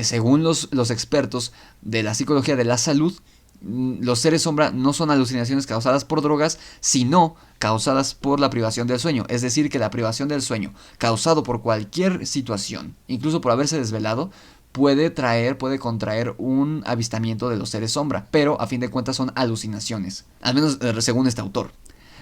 según los expertos de la psicología de la salud, los seres sombra no son alucinaciones causadas por drogas, sino causadas por la privación del sueño. Es decir, que la privación del sueño, causado por cualquier situación, incluso por haberse desvelado, puede contraer un avistamiento de los seres sombra, pero a fin de cuentas son alucinaciones, al menos según este autor.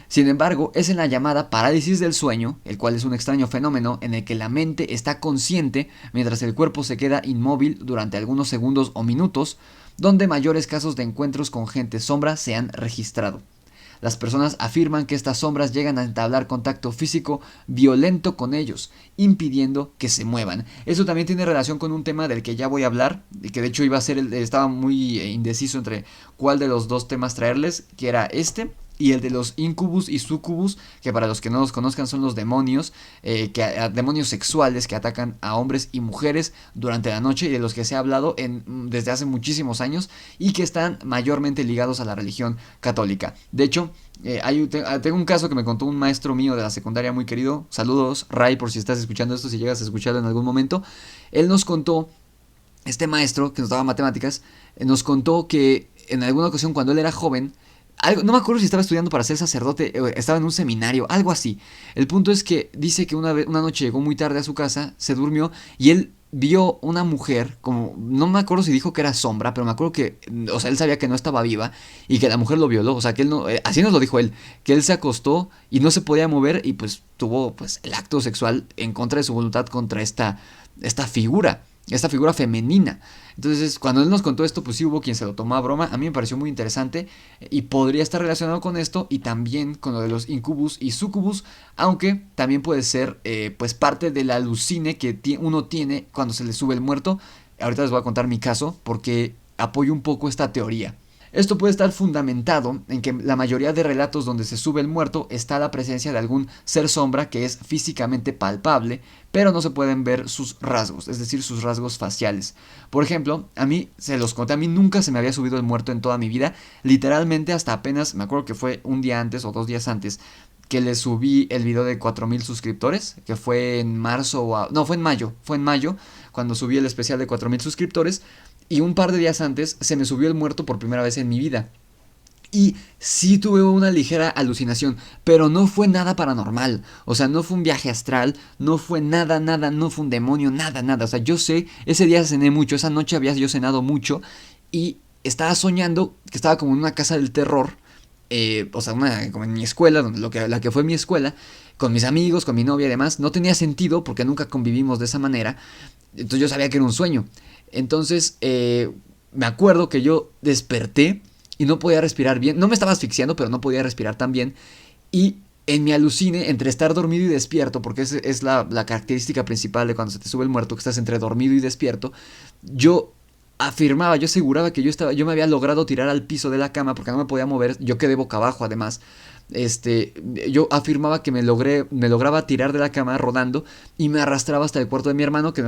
Sin embargo, es en la llamada parálisis del sueño, el cual es un extraño fenómeno en el que la mente está consciente mientras el cuerpo se queda inmóvil durante algunos segundos o minutos, donde mayores casos de encuentros con gente sombra se han registrado. Las personas afirman que estas sombras llegan a entablar contacto físico violento con ellos, impidiendo que se muevan. Eso también tiene relación con un tema del que ya voy a hablar, y que de hecho estaba muy indeciso entre cuál de los dos temas traerles, que era este y el de los incubus y sucubus, que para los que no los conozcan son los demonios, demonios sexuales que atacan a hombres y mujeres durante la noche, y de los que se ha hablado desde hace muchísimos años y que están mayormente ligados a la religión católica. De hecho, tengo un caso que me contó un maestro mío de la secundaria muy querido. Saludos, Ray, por si estás escuchando esto, si llegas a escucharlo en algún momento. Él nos contó, este maestro que nos daba matemáticas, nos contó que en alguna ocasión cuando él era joven, no me acuerdo si estaba estudiando para ser sacerdote, estaba en un seminario, algo así. El punto es que dice que una noche llegó muy tarde a su casa, se durmió y él vio una mujer, como no me acuerdo si dijo que era sombra, pero me acuerdo que, o sea, él sabía que no estaba viva y que la mujer lo violó, o sea, que él no, así nos lo dijo él, que él se acostó y no se podía mover y pues tuvo pues el acto sexual en contra de su voluntad contra esta figura femenina. Entonces, cuando él nos contó esto, pues sí hubo quien se lo tomó a broma. A mí me pareció muy interesante y podría estar relacionado con esto y también con lo de los incubus y sucubus, aunque también puede ser pues parte del alucine que uno tiene cuando se le sube el muerto. Ahorita les voy a contar mi caso porque apoyo un poco esta teoría. Esto puede estar fundamentado en que la mayoría de relatos donde se sube el muerto está la presencia de algún ser sombra que es físicamente palpable, pero no se pueden ver sus rasgos, es decir, sus rasgos faciales. Por ejemplo, a mí, se los conté, a mí nunca se me había subido el muerto en toda mi vida, literalmente hasta apenas, me acuerdo que fue un día antes o 2 días antes, que le subí el video de 4,000 suscriptores, que fue en marzo, no, fue en mayo, cuando subí el especial de 4,000 suscriptores, y un par de días antes se me subió el muerto por primera vez en mi vida. Y sí tuve una ligera alucinación, pero no fue nada paranormal. O sea, no fue un viaje astral, no fue nada, no fue un demonio, nada. O sea, yo sé, ese día cené mucho, esa noche había yo cenado mucho y estaba soñando que estaba como en una casa del terror. O sea, como en mi escuela, la que fue mi escuela, con mis amigos, con mi novia y demás. No tenía sentido porque nunca convivimos de esa manera. Entonces yo sabía que era un sueño. Entonces me acuerdo que yo desperté y no podía respirar bien. No me estaba asfixiando, pero no podía respirar tan bien. Y en mi alucine, entre estar dormido y despierto, porque esa es la característica principal de cuando se te sube el muerto, que estás entre dormido y despierto, yo afirmaba, yo aseguraba que yo me había logrado tirar al piso de la cama porque no me podía mover, yo quedé boca abajo además. Este, yo afirmaba que me lograba tirar de la cama rodando y me arrastraba hasta el cuarto de mi hermano, que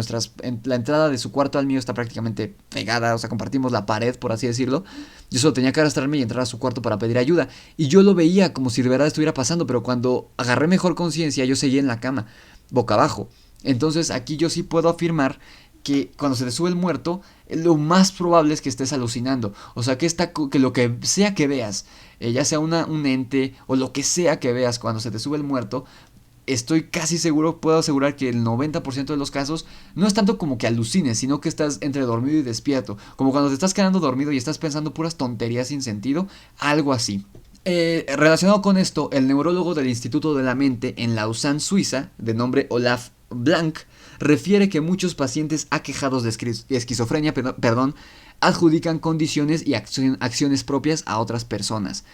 la entrada de su cuarto al mío está prácticamente pegada, o sea, compartimos la pared, por así decirlo. Yo solo tenía que arrastrarme y entrar a su cuarto para pedir ayuda. Y yo lo veía como si de verdad estuviera pasando, pero cuando agarré mejor conciencia, yo seguía en la cama, boca abajo. Entonces aquí yo sí puedo afirmar que cuando se te sube el muerto, lo más probable es que estés alucinando. O sea, que lo que sea que veas, ya sea un ente o lo que sea que veas cuando se te sube el muerto, estoy casi seguro, puedo asegurar que el 90% de los casos no es tanto como que alucines, sino que estás entre dormido y despierto. Como cuando te estás quedando dormido y estás pensando puras tonterías sin sentido, algo así. Relacionado con esto, el neurólogo del Instituto de la Mente en Lausanne, Suiza, de nombre Olaf Blank, refiere que muchos pacientes aquejados de esquizofrenia adjudican condiciones y acciones propias a otras personas.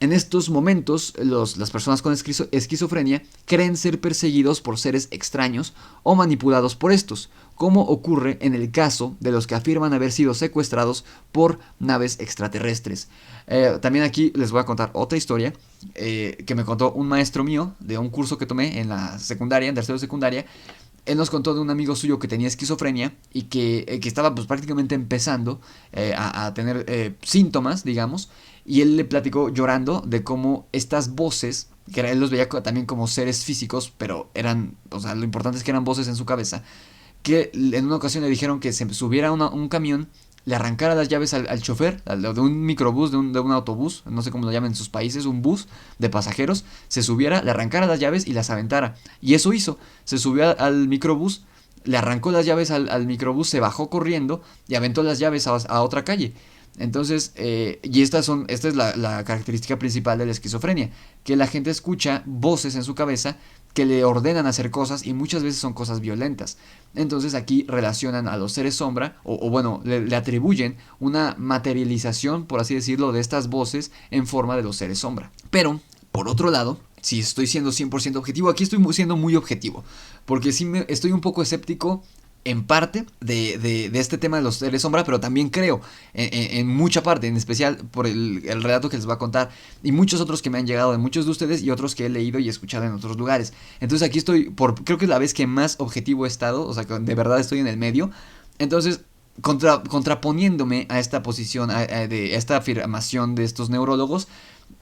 En estos momentos, las personas con esquizofrenia creen ser perseguidos por seres extraños o manipulados por estos, como ocurre en el caso de los que afirman haber sido secuestrados por naves extraterrestres. También aquí les voy a contar otra historia que me contó un maestro mío de un curso que tomé en la secundaria, en tercero de secundaria. Él nos contó de un amigo suyo que tenía esquizofrenia y que estaba pues prácticamente empezando a tener síntomas, digamos, y él le platicó llorando de cómo estas voces, que él los veía también como seres físicos, pero eran, o sea, lo importante es que eran voces en su cabeza, que en una ocasión le dijeron que se subiera a un camión, le arrancara las llaves al chofer, de un microbús, de un autobús, no sé cómo lo llaman en sus países, un bus de pasajeros, se subiera, le arrancara las llaves y las aventara. Y eso hizo, se subió al microbús, le arrancó las llaves al microbús, se bajó corriendo y aventó las llaves a otra calle. Entonces, y esta es la característica principal de la esquizofrenia, que la gente escucha voces en su cabeza que le ordenan hacer cosas y muchas veces son cosas violentas. Entonces aquí relacionan a los seres sombra, o bueno, le atribuyen una materialización, por así decirlo, de estas voces en forma de los seres sombra. Pero, por otro lado, si estoy siendo 100% objetivo, aquí estoy siendo muy objetivo, porque sí estoy un poco escéptico en parte de este tema de los seres sombra, pero también creo en mucha parte, en especial por el relato que les voy a contar y muchos otros que me han llegado de muchos de ustedes y otros que he leído y escuchado en otros lugares. Entonces aquí estoy, creo que es la vez que más objetivo he estado, o sea, que de verdad estoy en el medio. Entonces, contraponiéndome a esta posición, de esta afirmación de estos neurólogos,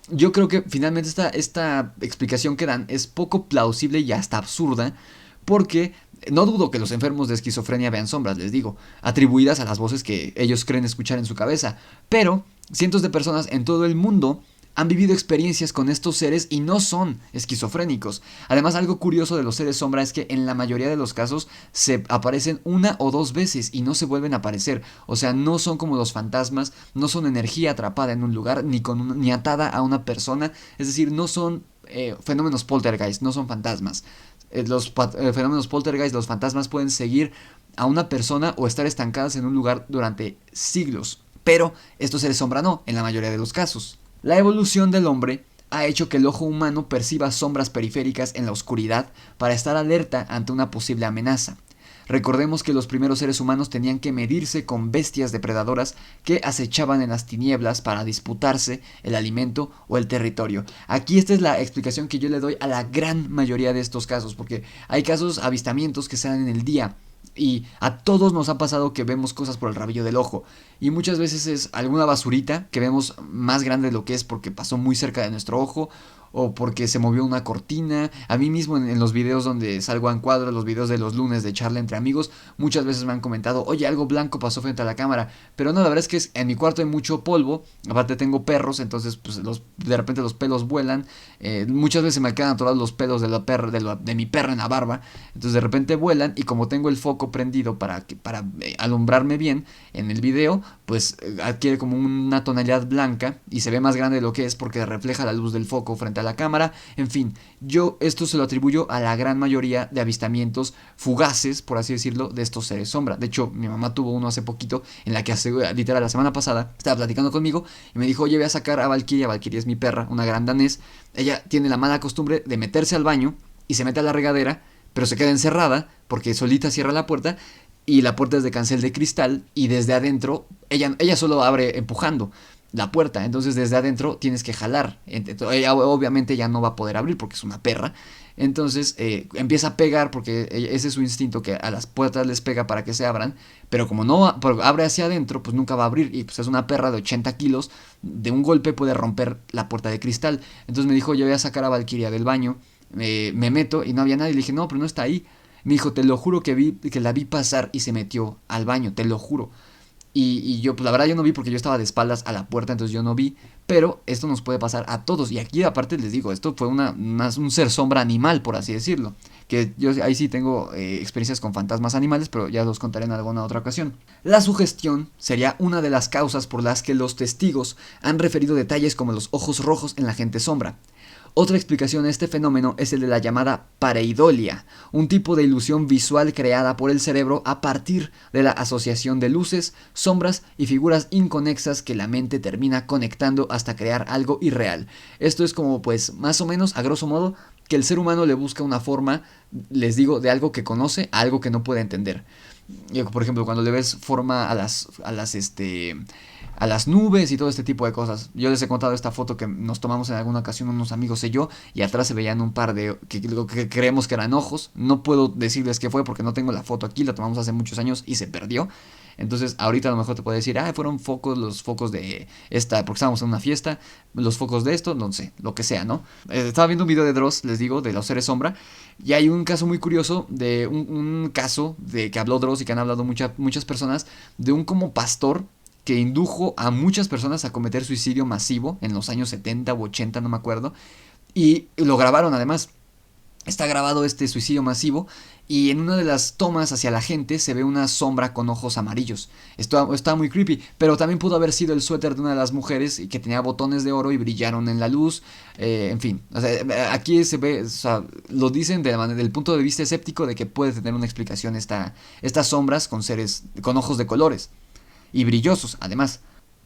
yo creo que finalmente esta explicación que dan es poco plausible y hasta absurda, porque no dudo que los enfermos de esquizofrenia vean sombras, les digo, atribuidas a las voces que ellos creen escuchar en su cabeza, pero cientos de personas en todo el mundo han vivido experiencias con estos seres y no son esquizofrénicos. Además, algo curioso de los seres sombra es que en la mayoría de los casos se aparecen una o dos veces y no se vuelven a aparecer. O sea, no son como los fantasmas, no son energía atrapada en un lugar ni atada a una persona. Es decir, no son fenómenos poltergeist, no son fantasmas. Los fenómenos poltergeist, los fantasmas pueden seguir a una persona o estar estancadas en un lugar durante siglos. Pero estos seres sombra no, en la mayoría de los casos. La evolución del hombre ha hecho que el ojo humano perciba sombras periféricas en la oscuridad para estar alerta ante una posible amenaza. Recordemos que los primeros seres humanos tenían que medirse con bestias depredadoras que acechaban en las tinieblas para disputarse el alimento o el territorio. Aquí esta es la explicación que yo le doy a la gran mayoría de estos casos, porque hay casos, avistamientos que se dan en el día. Y a todos nos ha pasado que vemos cosas por el rabillo del ojo. Y muchas veces es alguna basurita que vemos más grande de lo que es porque pasó muy cerca de nuestro ojo, o porque se movió una cortina. A mí mismo en los videos donde salgo a encuadro, los videos de los lunes de charla entre amigos, muchas veces me han comentado, oye, algo blanco pasó frente a la cámara. Pero no, la verdad es que en mi cuarto hay mucho polvo, aparte tengo perros, entonces pues de repente los pelos vuelan. Muchas veces me quedan atorados los pelos de mi perra en la barba, entonces de repente vuelan, y como tengo el foco prendido para alumbrarme bien en el video, pues adquiere como una tonalidad blanca y se ve más grande de lo que es porque refleja la luz del foco frente a la cámara. En fin, yo esto se lo atribuyo a la gran mayoría de avistamientos fugaces, por así decirlo, de estos seres sombra. De hecho, mi mamá tuvo uno hace poquito en la que literal la semana pasada estaba platicando conmigo y me dijo, oye, voy a sacar a Valkyria. Valkyria es mi perra, una gran danés. Ella tiene la mala costumbre de meterse al baño y se mete a la regadera, pero se queda encerrada porque solita cierra la puerta. y la puerta es de cancel de cristal y desde adentro ella solo abre empujando la puerta, entonces desde adentro tienes que jalar. Ella obviamente ya no va a poder abrir porque es una perra. Entonces empieza a pegar porque ese es su instinto, que a las puertas les pega para que se abran, pero como no abre hacia adentro, pues nunca va a abrir, y pues es una perra de 80 kilos, de un golpe puede romper la puerta de cristal. Entonces me dijo, yo voy a sacar a Valkyria del baño, me meto y no había nadie, le dije, no, pero no está ahí. Me dijo, te lo juro que la vi pasar y se metió al baño, te lo juro. Y yo, pues la verdad yo no vi porque yo estaba de espaldas a la puerta, entonces yo no vi. Pero esto nos puede pasar a todos. Y aquí aparte les digo, esto fue un ser sombra animal, por así decirlo. Que yo ahí sí tengo experiencias con fantasmas animales, pero ya los contaré en alguna otra ocasión. La sugestión sería una de las causas por las que los testigos han referido detalles como los ojos rojos en la gente sombra. Otra explicación a este fenómeno es el de la llamada pareidolia, un tipo de ilusión visual creada por el cerebro a partir de la asociación de luces, sombras y figuras inconexas que la mente termina conectando hasta crear algo irreal. Esto es como, pues, más o menos, a grosso modo, que el ser humano le busca una forma, les digo, de algo que conoce a algo que no puede entender. Por ejemplo, cuando le ves forma a las nubes y todo este tipo de cosas. Yo les he contado esta foto que nos tomamos en alguna ocasión unos amigos y yo, y atrás se veían un par de que creemos que eran ojos. No puedo decirles qué fue porque no tengo la foto aquí, la tomamos hace muchos años y se perdió. Entonces ahorita a lo mejor te puedo decir, fueron focos, los focos de esta, porque estábamos en una fiesta, los focos de esto, no sé, lo que sea, ¿no? Estaba viendo un video de Dross, les digo, de los seres sombra, y hay un caso muy curioso, de un caso de que habló Dross y que han hablado muchas personas, de un como pastor que indujo a muchas personas a cometer suicidio masivo en los años 70 u 80, no me acuerdo, y lo grabaron además. Está grabado este suicidio masivo y en una de las tomas hacia la gente se ve una sombra con ojos amarillos. Esto está muy creepy, pero también pudo haber sido el suéter de una de las mujeres que tenía botones de oro y brillaron en la luz. En fin, o sea, aquí se ve, o sea, lo dicen del punto de vista escéptico de que puede tener una explicación estas sombras con seres con ojos de colores y brillosos, además.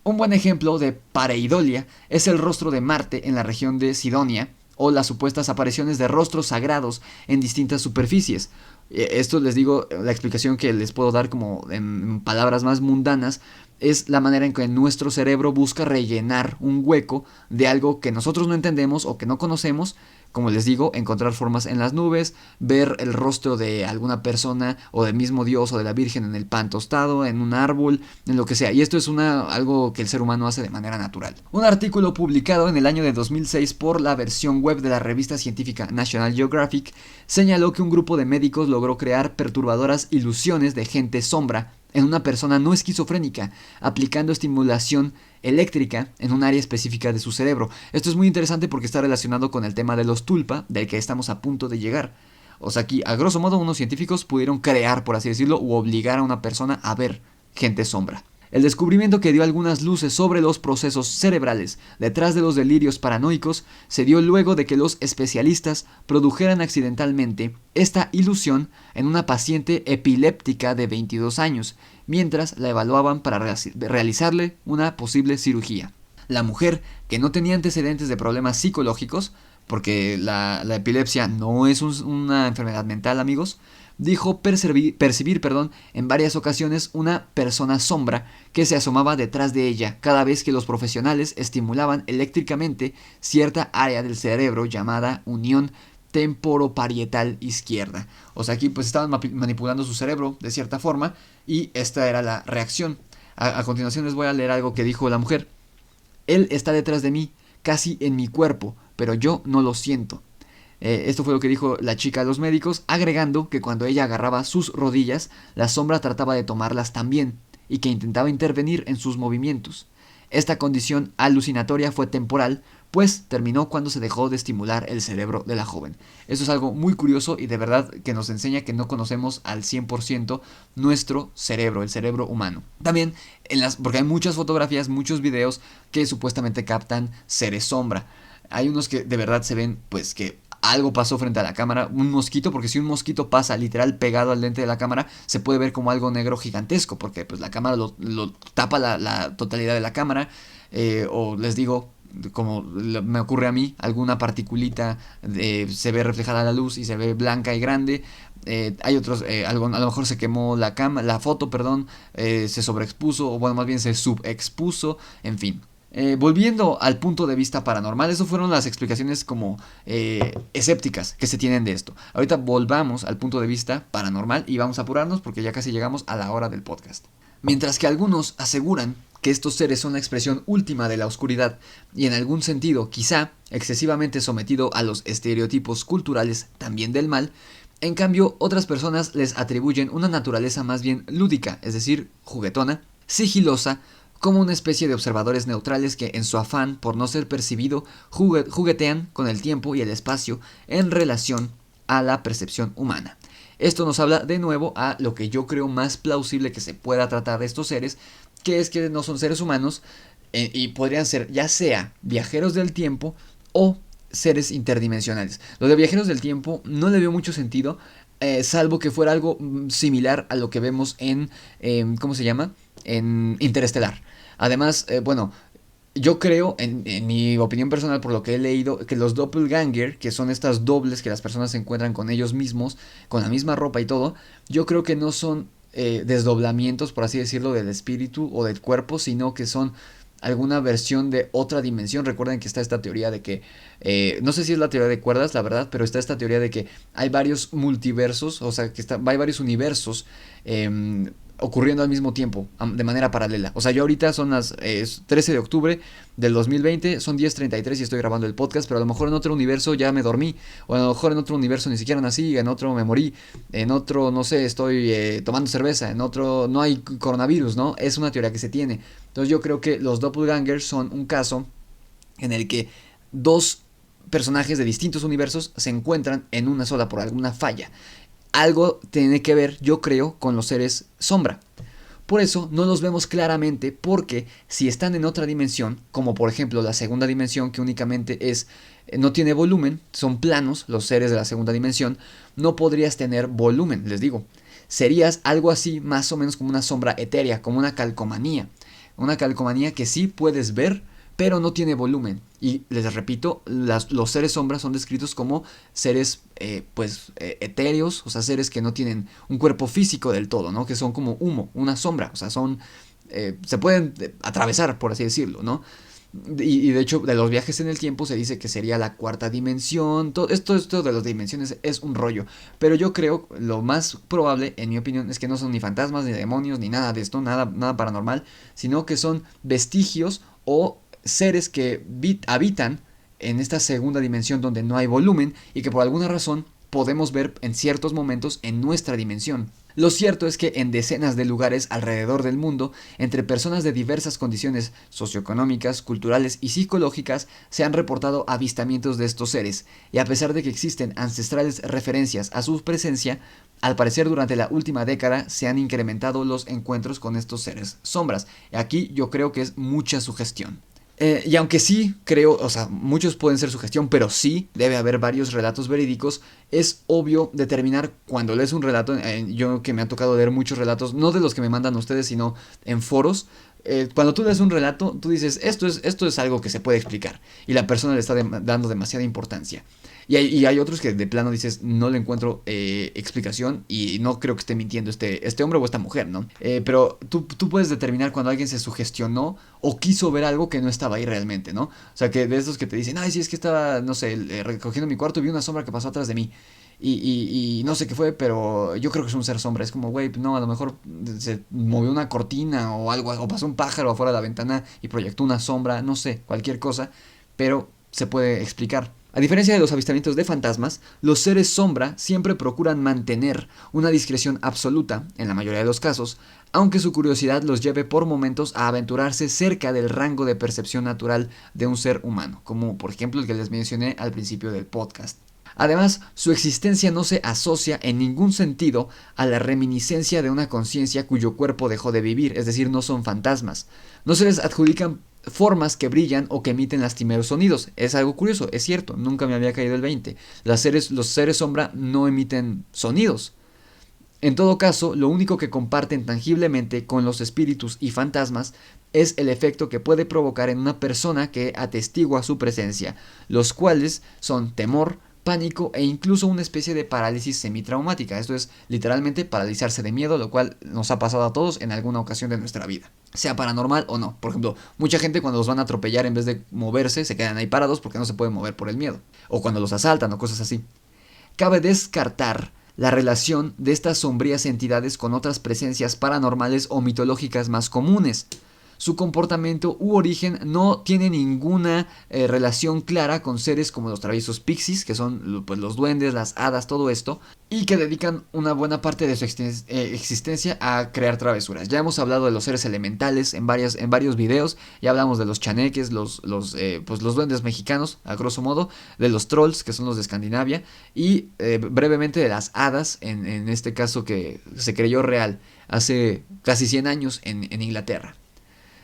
Un buen ejemplo de pareidolia es el rostro de Marte en la región de Sidonia, o las supuestas apariciones de rostros sagrados en distintas superficies. Esto les digo, la explicación que les puedo dar como en palabras más mundanas es la manera en que nuestro cerebro busca rellenar un hueco de algo que nosotros no entendemos o que no conocemos. Como les digo, encontrar formas en las nubes, ver el rostro de alguna persona o del mismo Dios o de la Virgen en el pan tostado, en un árbol, en lo que sea. Y esto es algo que el ser humano hace de manera natural. Un artículo publicado en el año de 2006 por la versión web de la revista científica National Geographic señaló que un grupo de médicos logró crear perturbadoras ilusiones de gente sombra en una persona no esquizofrénica, aplicando estimulación eléctrica en un área específica de su cerebro. Esto es muy interesante porque está relacionado con el tema de los tulpa, del que estamos a punto de llegar. O sea, aquí, a grosso modo, unos científicos pudieron crear, por así decirlo, u obligar a una persona a ver gente sombra. El descubrimiento que dio algunas luces sobre los procesos cerebrales detrás de los delirios paranoicos se dio luego de que los especialistas produjeran accidentalmente esta ilusión en una paciente epiléptica de 22 años, mientras la evaluaban para realizarle una posible cirugía. La mujer, que no tenía antecedentes de problemas psicológicos, porque la epilepsia no es una enfermedad mental, amigos, dijo percibir en varias ocasiones una persona sombra que se asomaba detrás de ella cada vez que los profesionales estimulaban eléctricamente cierta área del cerebro llamada unión temporoparietal izquierda. O sea, aquí pues estaban manipulando su cerebro de cierta forma y esta era la reacción. A continuación les voy a leer algo que dijo la mujer. Él está detrás de mí, casi en mi cuerpo, pero yo no lo siento. Esto fue lo que dijo la chica a los médicos, agregando que cuando ella agarraba sus rodillas, la sombra trataba de tomarlas también, y que intentaba intervenir en sus movimientos. Esta condición alucinatoria fue temporal, pues terminó cuando se dejó de estimular el cerebro de la joven. Esto es algo muy curioso y de verdad que nos enseña que no conocemos al 100% nuestro cerebro, el cerebro humano. También, porque hay muchas fotografías, muchos videos que supuestamente captan seres sombra. Hay unos que de verdad se ven, pues que algo pasó frente a la cámara, un mosquito, porque si un mosquito pasa literal pegado al lente de la cámara, se puede ver como algo negro gigantesco, porque pues la cámara lo tapa la totalidad de la cámara, o les digo, como me ocurre a mí, alguna particulita se ve reflejada a la luz y se ve blanca y grande. Hay otros, a lo mejor se quemó la foto, perdón, se sobreexpuso, o bueno, más bien se subexpuso, en fin. Volviendo al punto de vista paranormal, eso fueron las explicaciones como escépticas que se tienen de esto. Ahorita volvamos al punto de vista paranormal y vamos a apurarnos porque ya casi llegamos a la hora del podcast. Mientras que algunos aseguran que estos seres son la expresión última de la oscuridad y en algún sentido quizá excesivamente sometido a los estereotipos culturales también del mal, en cambio otras personas les atribuyen una naturaleza más bien lúdica, es decir, juguetona, sigilosa, como una especie de observadores neutrales que en su afán por no ser percibido juguetean con el tiempo y el espacio en relación a la percepción humana. Esto nos habla de nuevo a lo que yo creo más plausible que se pueda tratar de estos seres, que es que no son seres humanos y podrían ser ya sea viajeros del tiempo o seres interdimensionales. Lo de viajeros del tiempo no le veo mucho sentido, salvo que fuera algo similar a lo que vemos en, ¿cómo se llama? En Interestelar. Además, bueno, yo creo, en mi opinión personal, por lo que he leído, que los doppelganger, que son estas dobles que las personas se encuentran con ellos mismos, con la misma ropa y todo, yo creo que no son desdoblamientos, por así decirlo, del espíritu o del cuerpo, sino que son alguna versión de otra dimensión. Recuerden que está esta teoría de que, no sé si es la teoría de cuerdas, la verdad, pero está esta teoría de que hay varios multiversos, o sea, que hay varios universos ocurriendo al mismo tiempo, de manera paralela. O sea, yo ahorita son las 13 de octubre del 2020, son 10:33 y estoy grabando el podcast, pero a lo mejor en otro universo ya me dormí, o a lo mejor en otro universo ni siquiera nací, en otro me morí, en otro, no sé, estoy tomando cerveza, en otro no hay coronavirus, ¿no? Es una teoría que se tiene. Entonces yo creo que los doppelgangers son un caso en el que dos personajes de distintos universos se encuentran en una sola por alguna falla. Algo tiene que ver, yo creo, con los seres sombra. Por eso no los vemos claramente, porque si están en otra dimensión, como por ejemplo la segunda dimensión, que únicamente no tiene volumen, son planos los seres de la segunda dimensión, no podrías tener volumen, les digo. Serías algo así, más o menos como una sombra etérea, como una calcomanía. Una calcomanía que sí puedes ver, pero no tiene volumen. Y les repito, los seres sombras son descritos como seres etéreos, o sea, seres que no tienen un cuerpo físico del todo, ¿no? Que son como humo, una sombra, o sea, se pueden atravesar, por así decirlo, ¿no? Y de hecho, de los viajes en el tiempo se dice que sería la cuarta dimensión. Esto de las dimensiones es un rollo. Pero yo creo, lo más probable, en mi opinión, es que no son ni fantasmas, ni demonios, ni nada de esto, nada paranormal, sino que son vestigios o seres que habitan en esta segunda dimensión donde no hay volumen y que por alguna razón podemos ver en ciertos momentos en nuestra dimensión. Lo cierto es que en decenas de lugares alrededor del mundo, entre personas de diversas condiciones socioeconómicas, culturales y psicológicas, se han reportado avistamientos de estos seres, y a pesar de que existen ancestrales referencias a su presencia, al parecer durante la última década se han incrementado los encuentros con estos seres sombras. Aquí yo creo que es mucha sugestión. Y aunque sí creo, o sea, muchos pueden ser sugestión, pero sí debe haber varios relatos verídicos, es obvio determinar cuando lees un relato, yo que me ha tocado leer muchos relatos, no de los que me mandan ustedes, sino en foros, cuando tú lees un relato, tú dices, esto es algo que se puede explicar, y la persona le está dando demasiada importancia. Y hay otros que de plano dices, no le encuentro explicación y no creo que esté mintiendo este hombre o esta mujer, ¿no? Pero tú puedes determinar cuando alguien se sugestionó o quiso ver algo que no estaba ahí realmente, ¿no? O sea, que de esos que te dicen, ay, sí, es que estaba, no sé, recogiendo mi cuarto y vi una sombra que pasó atrás de mí. Y no sé qué fue, pero yo creo que es un ser sombra. Es como, güey, no, a lo mejor se movió una cortina o algo, o pasó un pájaro afuera de la ventana y proyectó una sombra, no sé, cualquier cosa, pero se puede explicar. A diferencia de los avistamientos de fantasmas, los seres sombra siempre procuran mantener una discreción absoluta, en la mayoría de los casos, aunque su curiosidad los lleve por momentos a aventurarse cerca del rango de percepción natural de un ser humano, como por ejemplo el que les mencioné al principio del podcast. Además, su existencia no se asocia en ningún sentido a la reminiscencia de una conciencia cuyo cuerpo dejó de vivir, es decir, no son fantasmas. No se les adjudican formas que brillan o que emiten lastimeros sonidos. Es algo curioso, es cierto, nunca me había caído el 20. Los seres sombra no emiten sonidos. En todo caso, lo único que comparten tangiblemente con los espíritus y fantasmas es el efecto que puede provocar en una persona que atestigua su presencia, los cuales son temor, pánico e incluso una especie de parálisis semitraumática. Esto es literalmente paralizarse de miedo, lo cual nos ha pasado a todos en alguna ocasión de nuestra vida, sea paranormal o no. Por ejemplo, mucha gente cuando los van a atropellar, en vez de moverse, se quedan ahí parados porque no se pueden mover por el miedo, o cuando los asaltan o cosas así. Cabe descartar la relación de estas sombrías entidades con otras presencias paranormales o mitológicas más comunes. Su comportamiento u origen no tiene ninguna relación clara con seres como los traviesos pixies, que son pues, los duendes, las hadas, todo esto, y que dedican una buena parte de su existencia a crear travesuras. Ya hemos hablado de los seres elementales en varios videos, ya hablamos de los chaneques, pues, los duendes mexicanos, a grosso modo, de los trolls, que son los de Escandinavia, y brevemente de las hadas, en este caso que se creyó real hace casi 100 años en Inglaterra.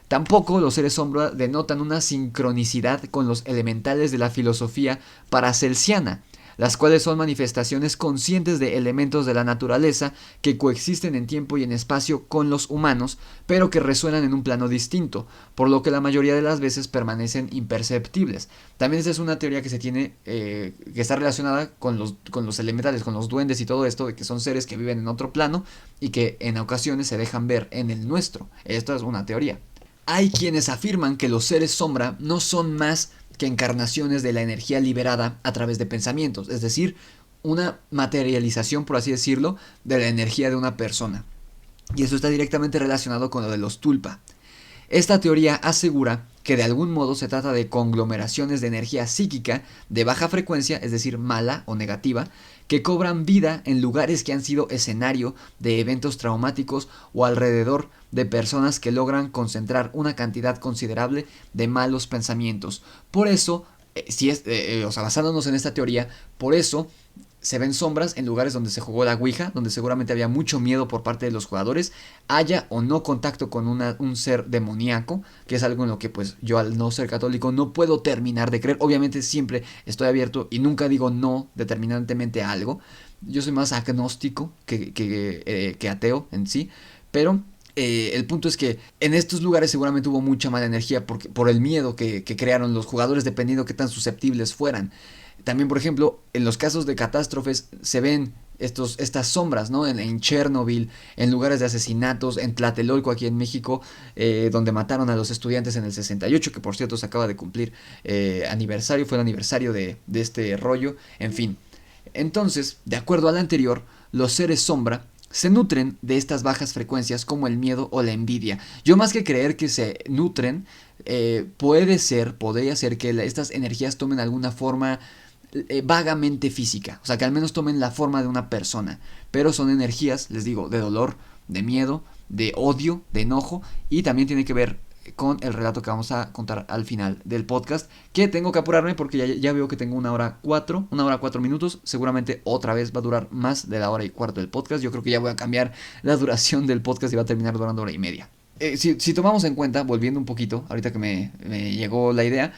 Tampoco los seres sombra denotan una sincronicidad con los elementales de la filosofía paracelsiana, las cuales son manifestaciones conscientes de elementos de la naturaleza que coexisten en tiempo y en espacio con los humanos, pero que resuenan en un plano distinto, por lo que la mayoría de las veces permanecen imperceptibles. También esa es una teoría que se tiene, que está relacionada con los elementales, con los duendes y todo esto, de que son seres que viven en otro plano y que en ocasiones se dejan ver en el nuestro. Esto es una teoría. Hay quienes afirman que los seres sombra no son más que encarnaciones de la energía liberada a través de pensamientos, es decir, una materialización, por así decirlo, de la energía de una persona. Y esto está directamente relacionado con lo de los tulpa. Esta teoría asegura que de algún modo se trata de conglomeraciones de energía psíquica de baja frecuencia, es decir, mala o negativa, que cobran vida en lugares que han sido escenario de eventos traumáticos o alrededor de personas que logran concentrar una cantidad considerable de malos pensamientos. Por eso, basándonos en esta teoría, por eso se ven sombras en lugares donde se jugó la Ouija, donde seguramente había mucho miedo por parte de los jugadores, haya o no contacto con un ser demoníaco, que es algo en lo que pues yo, al no ser católico, no puedo terminar de creer. Obviamente siempre estoy abierto y nunca digo no determinantemente a algo. Yo soy más agnóstico que ateo en sí, pero el punto es que en estos lugares seguramente hubo mucha mala energía por el miedo que crearon los jugadores, dependiendo de qué tan susceptibles fueran. También, por ejemplo, en los casos de catástrofes se ven estas sombras, ¿no? En Chernobyl, en lugares de asesinatos, en Tlatelolco aquí en México, donde mataron a los estudiantes en el 68, que por cierto se acaba de cumplir aniversario, fue el aniversario de este rollo, en fin. Entonces, de acuerdo al anterior, los seres sombra se nutren de estas bajas frecuencias como el miedo o la envidia. Yo, más que creer que se nutren, podría ser que estas energías tomen alguna forma vagamente física, o sea, que al menos tomen la forma de una persona, pero son energías, les digo, de dolor, de miedo, de odio, de enojo, y también tiene que ver con el relato que vamos a contar al final del podcast, que tengo que apurarme porque ya veo que tengo 1 hora 4 minutos, seguramente otra vez va a durar más de la 1 hora y cuarto del podcast. Yo creo que ya voy a cambiar la duración del podcast y va a terminar durando 1 hora y media. Si tomamos en cuenta, volviendo un poquito, ahorita que me llegó la idea,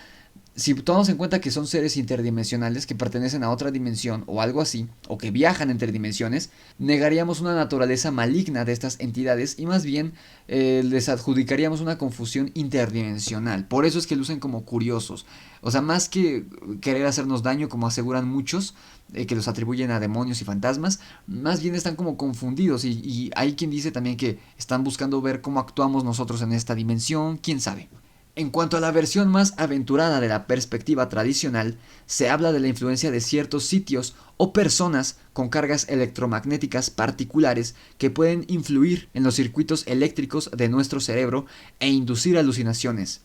si tomamos en cuenta que son seres interdimensionales que pertenecen a otra dimensión o algo así, o que viajan entre dimensiones, negaríamos una naturaleza maligna de estas entidades y más bien les adjudicaríamos una confusión interdimensional. Por eso es que lucen como curiosos. O sea, más que querer hacernos daño, como aseguran muchos, que los atribuyen a demonios y fantasmas, más bien están como confundidos y hay quien dice también que están buscando ver cómo actuamos nosotros en esta dimensión, quién sabe. En cuanto a la versión más aventurada de la perspectiva tradicional, se habla de la influencia de ciertos sitios o personas con cargas electromagnéticas particulares que pueden influir en los circuitos eléctricos de nuestro cerebro e inducir alucinaciones.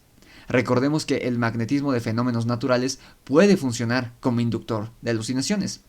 Recordemos que el magnetismo de fenómenos naturales puede funcionar como inductor de alucinaciones,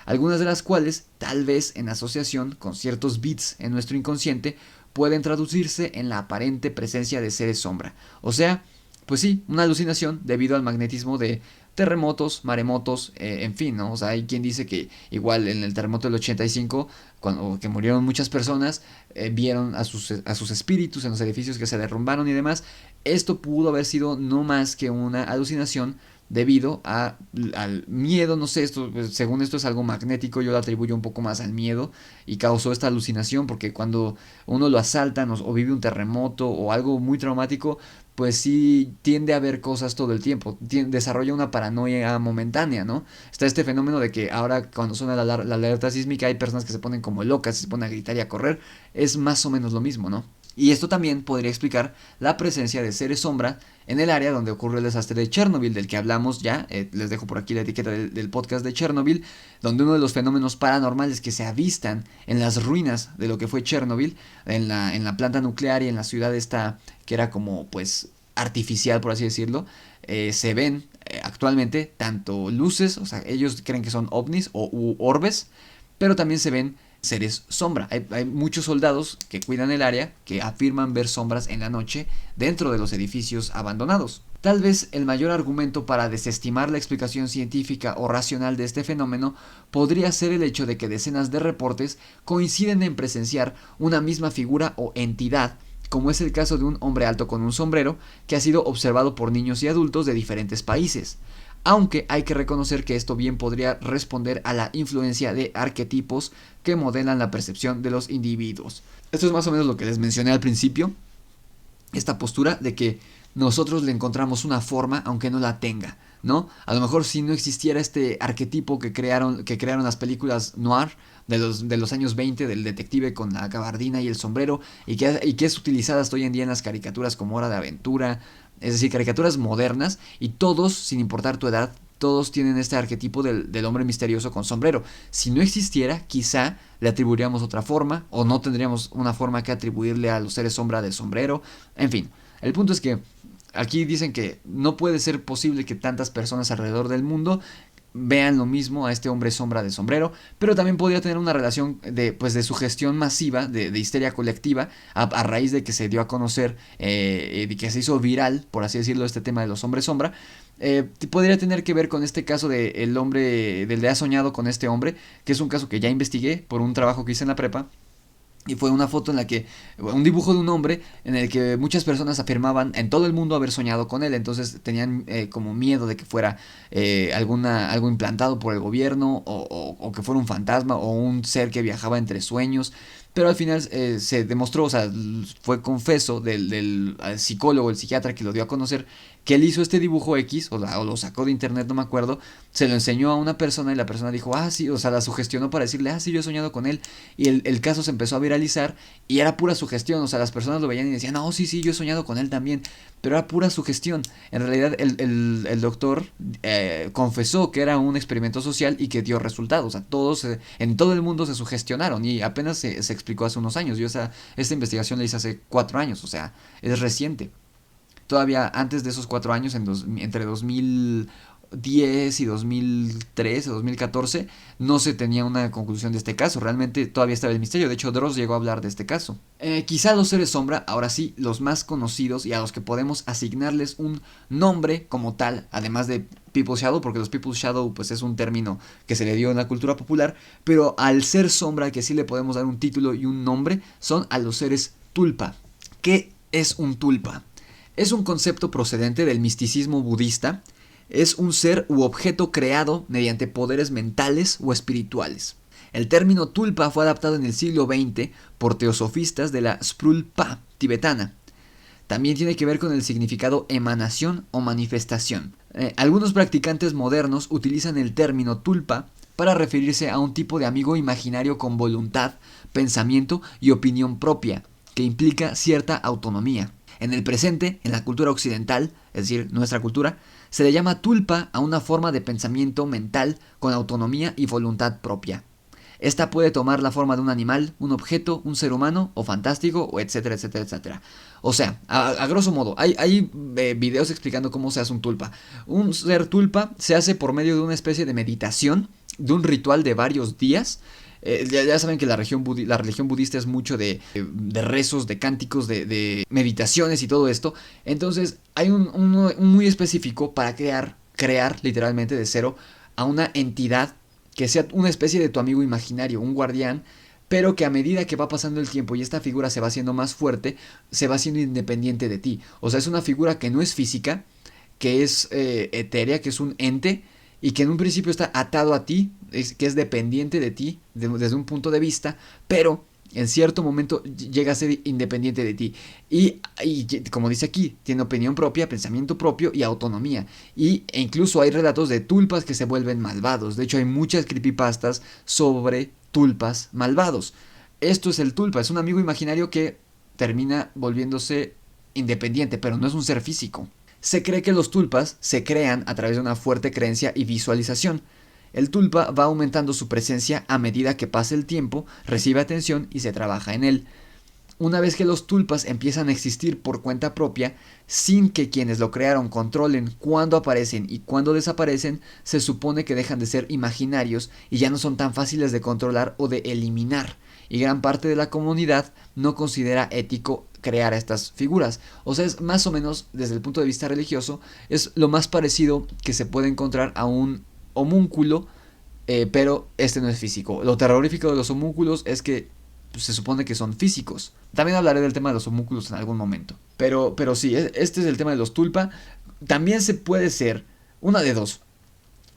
algunas de las cuales, tal vez en asociación con ciertos bits en nuestro inconsciente, pueden traducirse en la aparente presencia de seres sombra. O sea, pues sí, una alucinación debido al magnetismo de terremotos, maremotos, en fin, ¿no? O sea, hay quien dice que igual en el terremoto del 85, cuando que murieron muchas personas, vieron a sus espíritus en los edificios que se derrumbaron y demás. Esto pudo haber sido no más que una alucinación debido al miedo, no sé, esto, pues, según esto es algo magnético, yo lo atribuyo un poco más al miedo y causó esta alucinación porque cuando uno lo asaltan o vive un terremoto o algo muy traumático, pues sí tiende a ver cosas todo el tiempo, desarrolla una paranoia momentánea, ¿no? Está este fenómeno de que ahora cuando suena la alerta sísmica hay personas que se ponen como locas, se ponen a gritar y a correr, es más o menos lo mismo, ¿no? Y esto también podría explicar la presencia de seres sombra en el área donde ocurrió el desastre de Chernobyl, del que hablamos ya, les dejo por aquí la etiqueta del podcast de Chernobyl, donde uno de los fenómenos paranormales que se avistan en las ruinas de lo que fue Chernobyl, en la planta nuclear y en la ciudad esta que era como pues artificial por así decirlo, se ven actualmente tanto luces, o sea, ellos creen que son ovnis o orbes, pero también se ven seres sombra. Hay muchos soldados que cuidan el área que afirman ver sombras en la noche dentro de los edificios abandonados. Tal vez el mayor argumento para desestimar la explicación científica o racional de este fenómeno podría ser el hecho de que decenas de reportes coinciden en presenciar una misma figura o entidad, como es el caso de un hombre alto con un sombrero que ha sido observado por niños y adultos de diferentes países. Aunque hay que reconocer que esto bien podría responder a la influencia de arquetipos que modelan la percepción de los individuos. Esto es más o menos lo que les mencioné al principio, esta postura de que nosotros le encontramos una forma aunque no la tenga, ¿no? A lo mejor si no existiera este arquetipo que crearon las películas noir de los años 20 del detective con la gabardina y el sombrero y que es utilizada hasta hoy en día en las caricaturas como Hora de Aventura, es decir, caricaturas modernas, y todos, sin importar tu edad, todos tienen este arquetipo del hombre misterioso con sombrero. Si no existiera, quizá le atribuiríamos otra forma, o no tendríamos una forma que atribuirle a los seres sombra del sombrero. En fin, el punto es que aquí dicen que no puede ser posible que tantas personas alrededor del mundo vean lo mismo a este hombre sombra de sombrero, pero también podría tener una relación de sugestión masiva, de histeria colectiva, a raíz de que se dio a conocer, de que se hizo viral, por así decirlo, este tema de los hombres sombra. Podría tener que ver con este caso del hombre, del de ha soñado con este hombre, que es un caso que ya investigué por un trabajo que hice en la prepa. Y fue una foto en la que, un dibujo de un hombre en el que muchas personas afirmaban en todo el mundo haber soñado con él. Entonces tenían como miedo de que fuera algo implantado por el gobierno o que fuera un fantasma o un ser que viajaba entre sueños. Pero al final se demostró, o sea, fue confeso del psicólogo, el psiquiatra que lo dio a conocer, que él hizo este dibujo X, o lo sacó de internet, no me acuerdo, se lo enseñó a una persona y la persona dijo, ah, sí, o sea, la sugestionó para decirle, ah, sí, yo he soñado con él, y el caso se empezó a viralizar y era pura sugestión, o sea, las personas lo veían y decían, no, sí, sí, yo he soñado con él también, pero era pura sugestión. En realidad el doctor confesó que era un experimento social y que dio resultados, o sea, todos en todo el mundo se sugestionaron y apenas se explicó hace unos años. Yo esta investigación la hice hace 4 años, o sea, es reciente. Todavía antes de esos 4 años, entre 2010 y 2013 o 2014, no se tenía una conclusión de este caso. Realmente todavía estaba el misterio. De hecho, Dross llegó a hablar de este caso. Quizá los seres sombra, ahora sí, los más conocidos y a los que podemos asignarles un nombre como tal, además de People's Shadow, porque los People's Shadow pues es un término que se le dio en la cultura popular, pero al ser sombra que sí le podemos dar un título y un nombre, son a los seres tulpa. ¿Qué es un tulpa? Es un concepto procedente del misticismo budista. Es un ser u objeto creado mediante poderes mentales o espirituales. El término tulpa fue adaptado en el siglo XX por teosofistas de la Sprulpa tibetana. También tiene que ver con el significado emanación o manifestación. Algunos practicantes modernos utilizan el término tulpa para referirse a un tipo de amigo imaginario con voluntad, pensamiento y opinión propia, que implica cierta autonomía. En el presente, en la cultura occidental, es decir, nuestra cultura, se le llama tulpa a una forma de pensamiento mental con autonomía y voluntad propia. Esta puede tomar la forma de un animal, un objeto, un ser humano o fantástico, o etcétera, etcétera, etcétera. O sea, a grosso modo, hay videos explicando cómo se hace un tulpa. Un ser tulpa se hace por medio de una especie de meditación, de un ritual de varios días. Ya saben que la religión budista es mucho de rezos, de cánticos, de meditaciones y todo esto. Entonces hay un muy específico para crear literalmente de cero a una entidad que sea una especie de tu amigo imaginario, un guardián, pero que a medida que va pasando el tiempo y esta figura se va haciendo más fuerte, se va haciendo independiente de ti. O sea, es una figura que no es física, que es etérea, que es un ente y que en un principio está atado a ti, que es dependiente de ti desde un punto de vista, pero en cierto momento llega a ser independiente de ti. Y como dice aquí, tiene opinión propia, pensamiento propio y autonomía. E incluso hay relatos de tulpas que se vuelven malvados. De hecho, hay muchas creepypastas sobre tulpas malvados. Esto es el tulpa, es un amigo imaginario que termina volviéndose independiente, pero no es un ser físico. Se cree que los tulpas se crean a través de una fuerte creencia y visualización. El tulpa va aumentando su presencia a medida que pasa el tiempo, recibe atención y se trabaja en él. Una vez que los tulpas empiezan a existir por cuenta propia, sin que quienes lo crearon controlen cuándo aparecen y cuándo desaparecen, se supone que dejan de ser imaginarios y ya no son tan fáciles de controlar o de eliminar. Y gran parte de la comunidad no considera ético crear estas figuras. O sea, es más o menos, desde el punto de vista religioso, es lo más parecido que se puede encontrar a un homúnculo, pero este no es físico. Lo terrorífico de los homúnculos es que se supone que son físicos. También hablaré del tema de los homúnculos en algún momento. Pero sí, este es el tema de los tulpa. También se puede ser una de dos.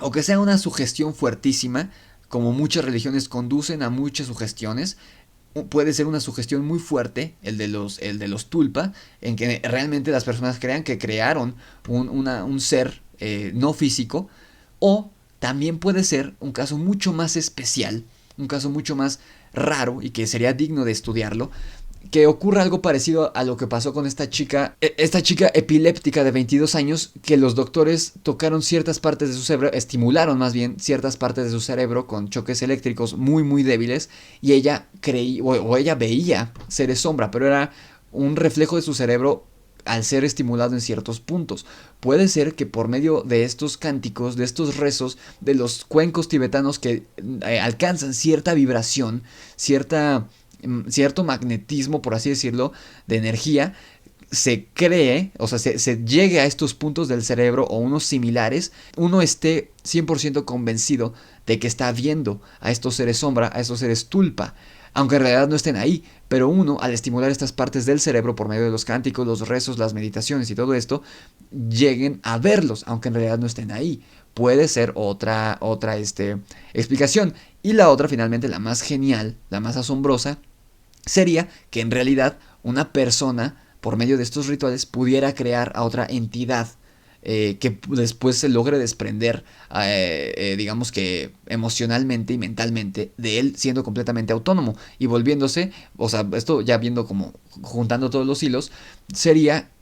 O que sea una sugestión fuertísima, como muchas religiones conducen a muchas sugestiones. Puede ser una sugestión muy fuerte, el de los tulpa, en que realmente las personas crean que crearon un ser no físico. O también puede ser un caso mucho más especial, un caso mucho más raro y que sería digno de estudiarlo, que ocurra algo parecido a lo que pasó con esta chica epiléptica de 22 años, que los doctores tocaron ciertas partes de su cerebro, estimularon más bien ciertas partes de su cerebro con choques eléctricos muy muy débiles, y ella creía o ella veía seres sombra, pero era un reflejo de su cerebro al ser estimulado en ciertos puntos. Puede ser que por medio de estos cánticos, de estos rezos, de los cuencos tibetanos que alcanzan cierta vibración, cierto magnetismo, por así decirlo, de energía, se cree, o sea, se llegue a estos puntos del cerebro o unos similares, uno esté 100% convencido de que está viendo a estos seres sombra, a estos seres tulpa, aunque en realidad no estén ahí, pero uno, al estimular estas partes del cerebro por medio de los cánticos, los rezos, las meditaciones y todo esto, lleguen a verlos, aunque en realidad no estén ahí. Puede ser otra explicación. Y la otra, finalmente, la más genial, la más asombrosa, sería que en realidad una persona, por medio de estos rituales, pudiera crear a otra entidad que después se logre desprender, digamos que emocionalmente y mentalmente, de él, siendo completamente autónomo y volviéndose, o sea, esto ya viendo como juntando todos los hilos, sería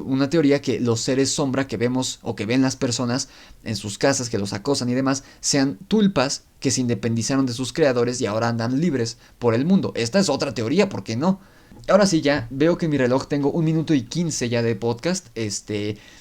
una teoría que los seres sombra que vemos o que ven las personas en sus casas, que los acosan y demás, sean tulpas que se independizaron de sus creadores y ahora andan libres por el mundo. Esta es otra teoría, ¿por qué no? Ahora sí, ya veo que en mi reloj tengo 1 minuto y 15 ya de podcast.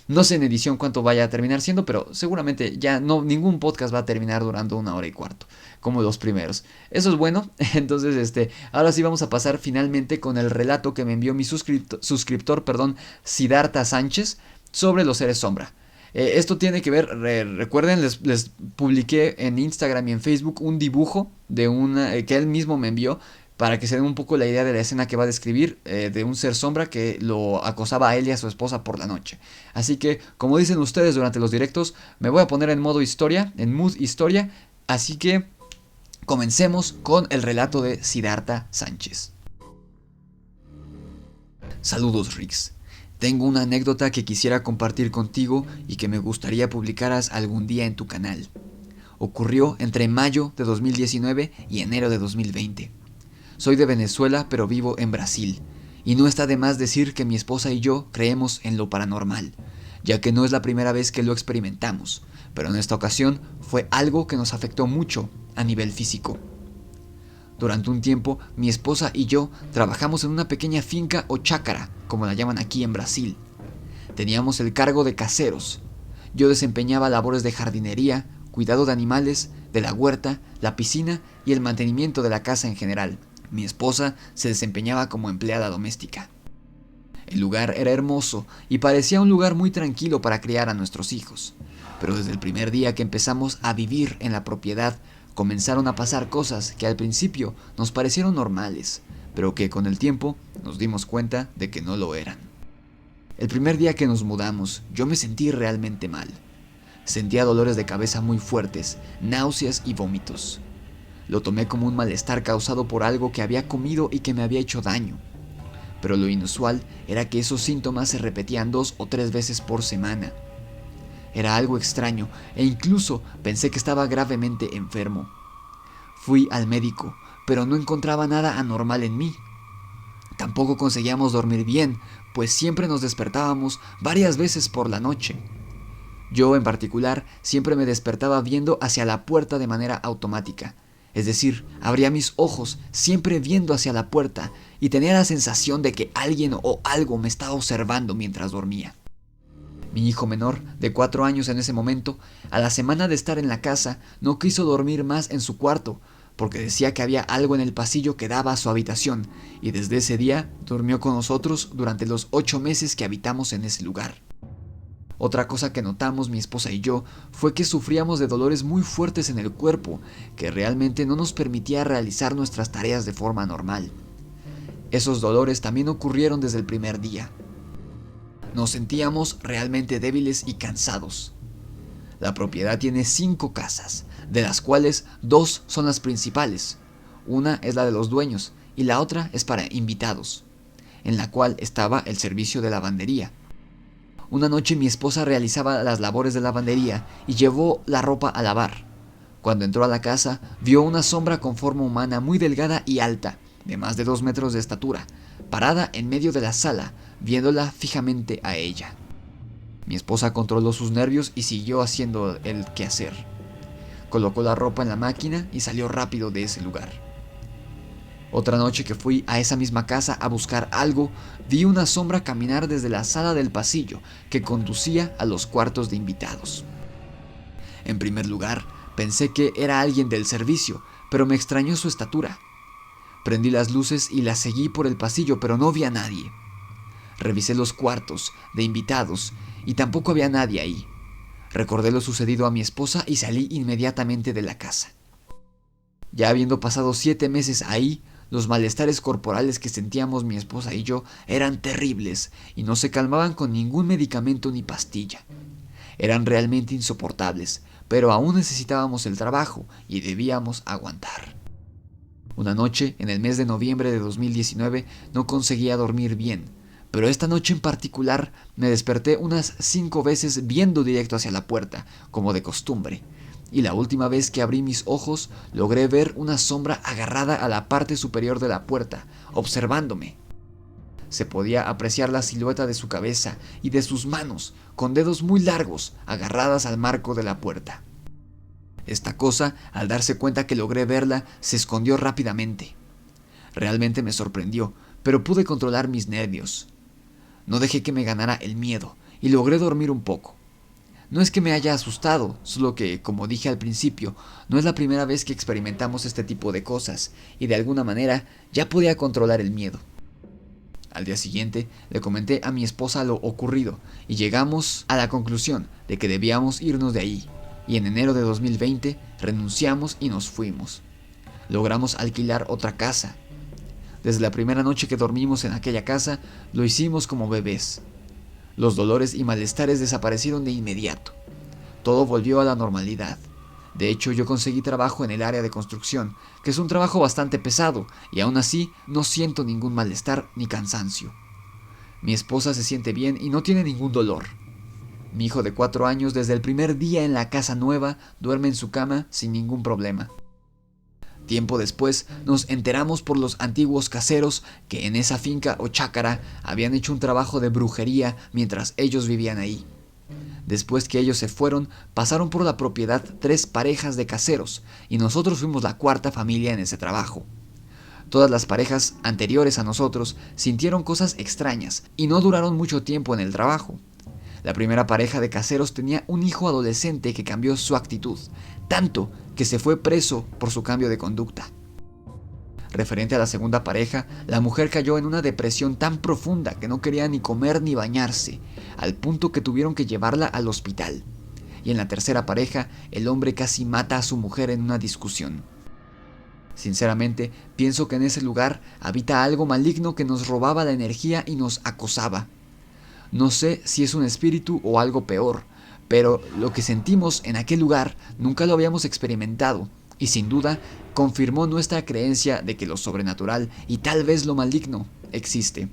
No sé en edición cuánto vaya a terminar siendo, pero seguramente ya ningún podcast va a terminar durando 1 hora y cuarto, como los primeros. Eso es bueno. Entonces, ahora sí vamos a pasar finalmente con el relato que me envió mi suscriptor, Siddhartha Sánchez, sobre los seres sombra. Esto tiene que ver, recuerden, les publiqué en Instagram y en Facebook un dibujo de que él mismo me envió, para que se den un poco la idea de la escena que va a describir, de un ser sombra que lo acosaba a él y a su esposa por la noche. Así que, como dicen ustedes durante los directos, me voy a poner en modo historia, en mood historia, así que comencemos con el relato de Siddhartha Sánchez. Saludos, Rix. Tengo una anécdota que quisiera compartir contigo y que me gustaría publicaras algún día en tu canal. Ocurrió entre mayo de 2019 y enero de 2020. Soy de Venezuela, pero vivo en Brasil, y no está de más decir que mi esposa y yo creemos en lo paranormal, ya que no es la primera vez que lo experimentamos, pero en esta ocasión fue algo que nos afectó mucho a nivel físico. Durante un tiempo, mi esposa y yo trabajamos en una pequeña finca o chácara, como la llaman aquí en Brasil. Teníamos el cargo de caseros. Yo desempeñaba labores de jardinería, cuidado de animales, de la huerta, la piscina y el mantenimiento de la casa en general. Mi esposa se desempeñaba como empleada doméstica. El lugar era hermoso y parecía un lugar muy tranquilo para criar a nuestros hijos. Pero desde el primer día que empezamos a vivir en la propiedad, comenzaron a pasar cosas que al principio nos parecieron normales, pero que con el tiempo nos dimos cuenta de que no lo eran. El primer día que nos mudamos, yo me sentí realmente mal. Sentía dolores de cabeza muy fuertes, náuseas y vómitos. Lo tomé como un malestar causado por algo que había comido y que me había hecho daño. Pero lo inusual era que esos síntomas se repetían 2 o 3 veces por semana. Era algo extraño e incluso pensé que estaba gravemente enfermo. Fui al médico, pero no encontraba nada anormal en mí. Tampoco conseguíamos dormir bien, pues siempre nos despertábamos varias veces por la noche. Yo, en particular, siempre me despertaba viendo hacia la puerta de manera automática. Es decir, abría mis ojos siempre viendo hacia la puerta y tenía la sensación de que alguien o algo me estaba observando mientras dormía. Mi hijo menor, de 4 años en ese momento, a la semana de estar en la casa, no quiso dormir más en su cuarto, porque decía que había algo en el pasillo que daba a su habitación, y desde ese día durmió con nosotros durante los 8 meses que habitamos en ese lugar. Otra cosa que notamos mi esposa y yo fue que sufríamos de dolores muy fuertes en el cuerpo, que realmente no nos permitía realizar nuestras tareas de forma normal. Esos dolores también ocurrieron desde el primer día. Nos sentíamos realmente débiles y cansados. La propiedad tiene 5 casas, de las cuales 2 son las principales. Una es la de los dueños y la otra es para invitados, en la cual estaba el servicio de lavandería. Una noche mi esposa realizaba las labores de lavandería y llevó la ropa a lavar. Cuando entró a la casa, vio una sombra con forma humana muy delgada y alta, de más de 2 metros de estatura, parada en medio de la sala, viéndola fijamente a ella. Mi esposa controló sus nervios y siguió haciendo el quehacer. Colocó la ropa en la máquina y salió rápido de ese lugar. Otra noche que fui a esa misma casa a buscar algo, vi una sombra caminar desde la sala del pasillo que conducía a los cuartos de invitados. En primer lugar, pensé que era alguien del servicio, pero me extrañó su estatura. Prendí las luces y la seguí por el pasillo, pero no vi a nadie. Revisé los cuartos de invitados y tampoco había nadie ahí. Recordé lo sucedido a mi esposa y salí inmediatamente de la casa. Ya habiendo pasado 7 meses ahí, los malestares corporales que sentíamos mi esposa y yo eran terribles y no se calmaban con ningún medicamento ni pastilla. Eran realmente insoportables, pero aún necesitábamos el trabajo y debíamos aguantar. Una noche, en el mes de noviembre de 2019, no conseguía dormir bien, pero esta noche en particular me desperté unas 5 veces viendo directo hacia la puerta, como de costumbre. Y la última vez que abrí mis ojos, logré ver una sombra agarrada a la parte superior de la puerta, observándome. Se podía apreciar la silueta de su cabeza y de sus manos, con dedos muy largos, agarradas al marco de la puerta. Esta cosa, al darse cuenta que logré verla, se escondió rápidamente. Realmente me sorprendió, pero pude controlar mis nervios. No dejé que me ganara el miedo, y logré dormir un poco. No es que me haya asustado, solo que, como dije al principio, no es la primera vez que experimentamos este tipo de cosas, y de alguna manera ya podía controlar el miedo. Al día siguiente le comenté a mi esposa lo ocurrido, y llegamos a la conclusión de que debíamos irnos de ahí, y en enero de 2020 renunciamos y nos fuimos. Logramos alquilar otra casa. Desde la primera noche que dormimos en aquella casa, lo hicimos como bebés. Los dolores y malestares desaparecieron de inmediato. Todo volvió a la normalidad. De hecho, yo conseguí trabajo en el área de construcción, que es un trabajo bastante pesado, y aún así no siento ningún malestar ni cansancio. Mi esposa se siente bien y no tiene ningún dolor. Mi hijo de 4 años, desde el primer día en la casa nueva, duerme en su cama sin ningún problema. Tiempo después nos enteramos por los antiguos caseros que en esa finca o chácara habían hecho un trabajo de brujería mientras ellos vivían ahí. Después que ellos se fueron, pasaron por la propiedad 3 parejas de caseros y nosotros fuimos la 4ª familia en ese trabajo. Todas las parejas anteriores a nosotros sintieron cosas extrañas y no duraron mucho tiempo en el trabajo. La primera pareja de caseros tenía un hijo adolescente que cambió su actitud, tanto que se fue preso por su cambio de conducta. Referente a la segunda pareja, la mujer cayó en una depresión tan profunda que no quería ni comer ni bañarse, al punto que tuvieron que llevarla al hospital. Y en la tercera pareja, el hombre casi mata a su mujer en una discusión. Sinceramente, pienso que en ese lugar habita algo maligno que nos robaba la energía y nos acosaba. No sé si es un espíritu o algo peor, pero lo que sentimos en aquel lugar nunca lo habíamos experimentado y sin duda confirmó nuestra creencia de que lo sobrenatural y tal vez lo maligno existe.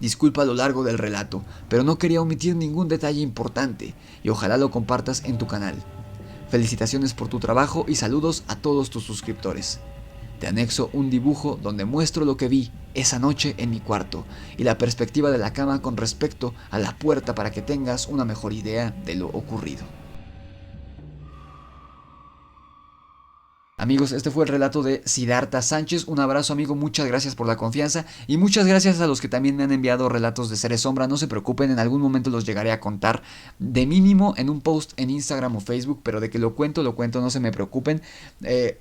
Disculpa a lo largo del relato, pero no quería omitir ningún detalle importante y ojalá lo compartas en tu canal. Felicitaciones por tu trabajo y saludos a todos tus suscriptores. Te anexo un dibujo donde muestro lo que vi esa noche en mi cuarto y la perspectiva de la cama con respecto a la puerta para que tengas una mejor idea de lo ocurrido. Amigos, este fue el relato de Siddhartha Sánchez. Un abrazo, amigo, muchas gracias por la confianza y muchas gracias a los que también me han enviado relatos de seres sombra. No se preocupen, en algún momento los llegaré a contar, de mínimo en un post en Instagram o Facebook, pero de que lo cuento, no se me preocupen.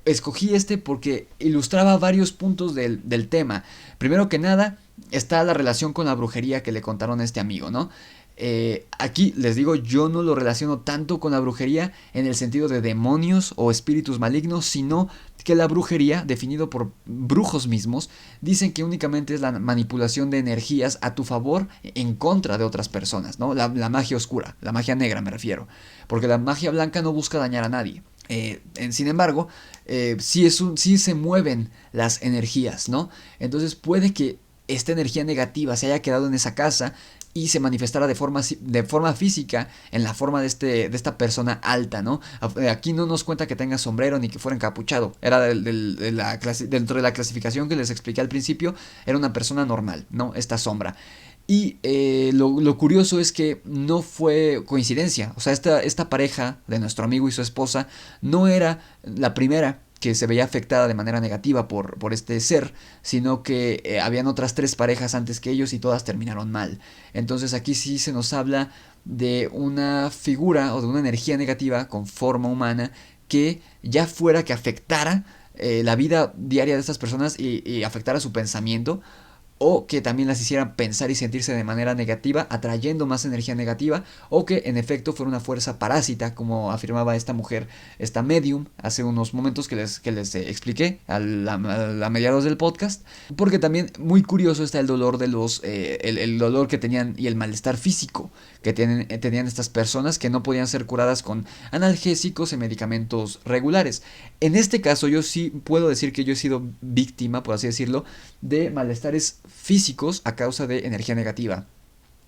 Escogí este porque ilustraba varios puntos del tema. Primero que nada está la relación con la brujería que le contaron a este amigo, ¿no? Aquí les digo, yo no lo relaciono tanto con la brujería en el sentido de demonios o espíritus malignos, sino que la brujería, definido por brujos mismos, dicen que únicamente es la manipulación de energías a tu favor en contra de otras personas, ¿no? La magia oscura, la magia negra me refiero, porque la magia blanca no busca dañar a nadie. Sin embargo, sí se mueven las energías, ¿no? Entonces puede que esta energía negativa se haya quedado en esa casa y se manifestara de forma física en la forma de esta persona alta, ¿no? Aquí no nos cuenta que tenga sombrero ni que fuera encapuchado. Era dentro de la clasificación que les expliqué al principio, era una persona normal, ¿no? Esta sombra. Y lo curioso es que no fue coincidencia. O sea, esta pareja de nuestro amigo y su esposa no era la primera que se veía afectada de manera negativa por este ser, sino que habían otras 3 parejas antes que ellos y todas terminaron mal. Entonces aquí sí se nos habla de una figura o de una energía negativa con forma humana que ya fuera que afectara la vida diaria de estas personas y afectara su pensamiento, o que también las hicieran pensar y sentirse de manera negativa, atrayendo más energía negativa, o que en efecto fuera una fuerza parásita, como afirmaba esta mujer, esta medium, hace unos momentos que les expliqué a mediados del podcast, porque también muy curioso está el dolor de el dolor que tenían y el malestar físico que tenían estas personas que no podían ser curadas con analgésicos y medicamentos regulares. En este caso yo sí puedo decir que yo he sido víctima, por así decirlo, de malestares físicos a causa de energía negativa.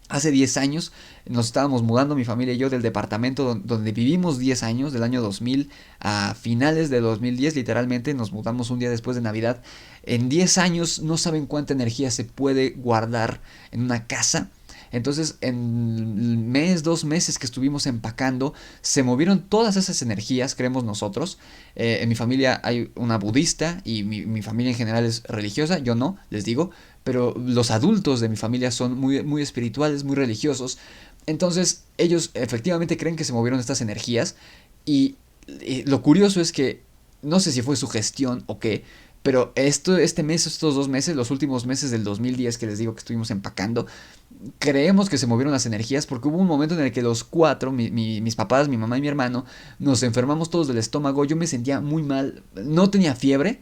Hace 10 años nos estábamos mudando mi familia y yo del departamento donde vivimos 10 años, del año 2000 a finales de 2010, literalmente nos mudamos un día después de Navidad. En 10 años no saben cuánta energía se puede guardar en una casa. Entonces en 2 meses que estuvimos empacando, se movieron todas esas energías, creemos nosotros. En mi familia hay una budista y mi familia en general es religiosa, yo no, les digo, pero los adultos de mi familia son muy, muy espirituales, muy religiosos. Entonces ellos efectivamente creen que se movieron estas energías y lo curioso es que no sé si fue su gestión o qué, pero estos 2 meses, los últimos meses del 2010 que les digo que estuvimos empacando, creemos que se movieron las energías porque hubo un momento en el que los 4, mis papás, mi mamá y mi hermano, nos enfermamos todos del estómago. Yo me sentía muy mal, no tenía fiebre,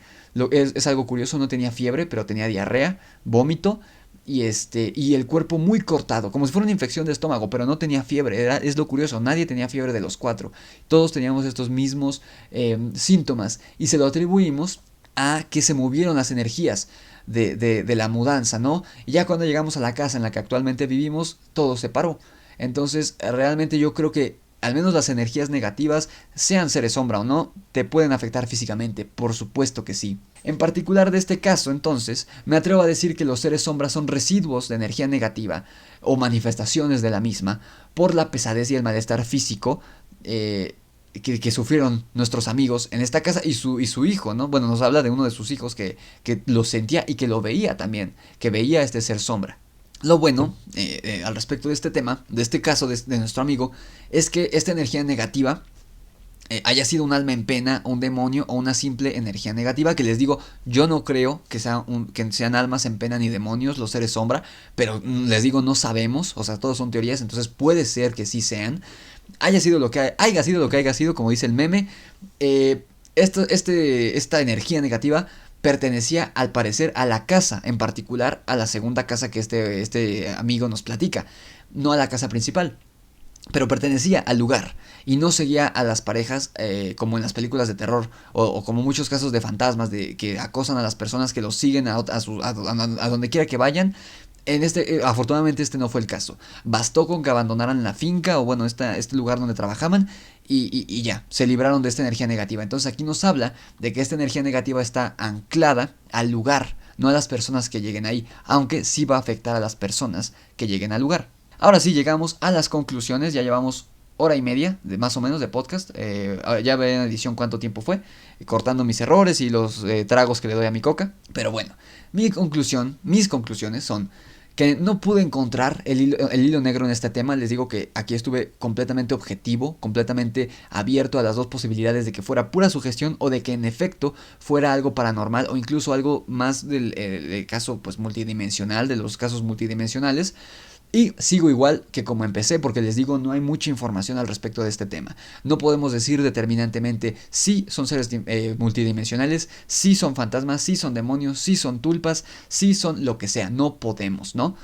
es algo curioso, no tenía fiebre, pero tenía diarrea, vómito y el cuerpo muy cortado, como si fuera una infección de estómago, pero no tenía fiebre. Es lo curioso, nadie tenía fiebre de los 4, todos teníamos estos mismos síntomas y se lo atribuimos a que se movieron las energías de la mudanza, ¿no? Y ya cuando llegamos a la casa en la que actualmente vivimos, todo se paró. Entonces, realmente yo creo que al menos las energías negativas, sean seres sombra o no, te pueden afectar físicamente, por supuesto que sí. En particular de este caso, entonces, me atrevo a decir que los seres sombra son residuos de energía negativa o manifestaciones de la misma por la pesadez y el malestar físico que sufrieron nuestros amigos en esta casa y su hijo, ¿no? Bueno, nos habla de uno de sus hijos que lo sentía y que lo veía también, que veía a este ser sombra. Lo bueno al respecto de este tema, de este caso de nuestro amigo, es que esta energía negativa haya sido un alma en pena, un demonio o una simple energía negativa, que les digo, yo no creo que sean almas en pena ni demonios los seres sombra, pero les digo, no sabemos, o sea, todos son teorías, entonces puede ser que sí sean. Haya sido lo que haya sido, como dice el meme, esta energía negativa pertenecía al parecer a la casa, en particular a la segunda casa que este amigo nos platica, no a la casa principal. Pero pertenecía al lugar y no seguía a las parejas como en las películas de terror o como muchos casos de fantasmas de que acosan a las personas que los siguen a donde quiera que vayan. Afortunadamente este no fue el caso. Bastó con que abandonaran la finca o bueno, este lugar donde trabajaban y ya, se libraron de esta energía negativa. Entonces aquí nos habla de que esta energía negativa está anclada al lugar, no a las personas que lleguen ahí, aunque sí va a afectar a las personas que lleguen al lugar. Ahora sí, llegamos a las conclusiones, ya llevamos hora y media, más o menos, de podcast. Ya veré en edición cuánto tiempo fue, cortando mis errores y los tragos que le doy a mi coca. Pero bueno, mis conclusiones son que no pude encontrar el hilo negro en este tema. Les digo que aquí estuve completamente objetivo, completamente abierto a las dos posibilidades de que fuera pura sugestión o de que en efecto fuera algo paranormal o incluso algo más del caso pues multidimensional, de los casos multidimensionales. Y sigo igual que como empecé, porque les digo, no hay mucha información al respecto de este tema. No podemos decir determinantemente si son seres multidimensionales, si son fantasmas, si son demonios, si son tulpas, si son lo que sea. No podemos, ¿no?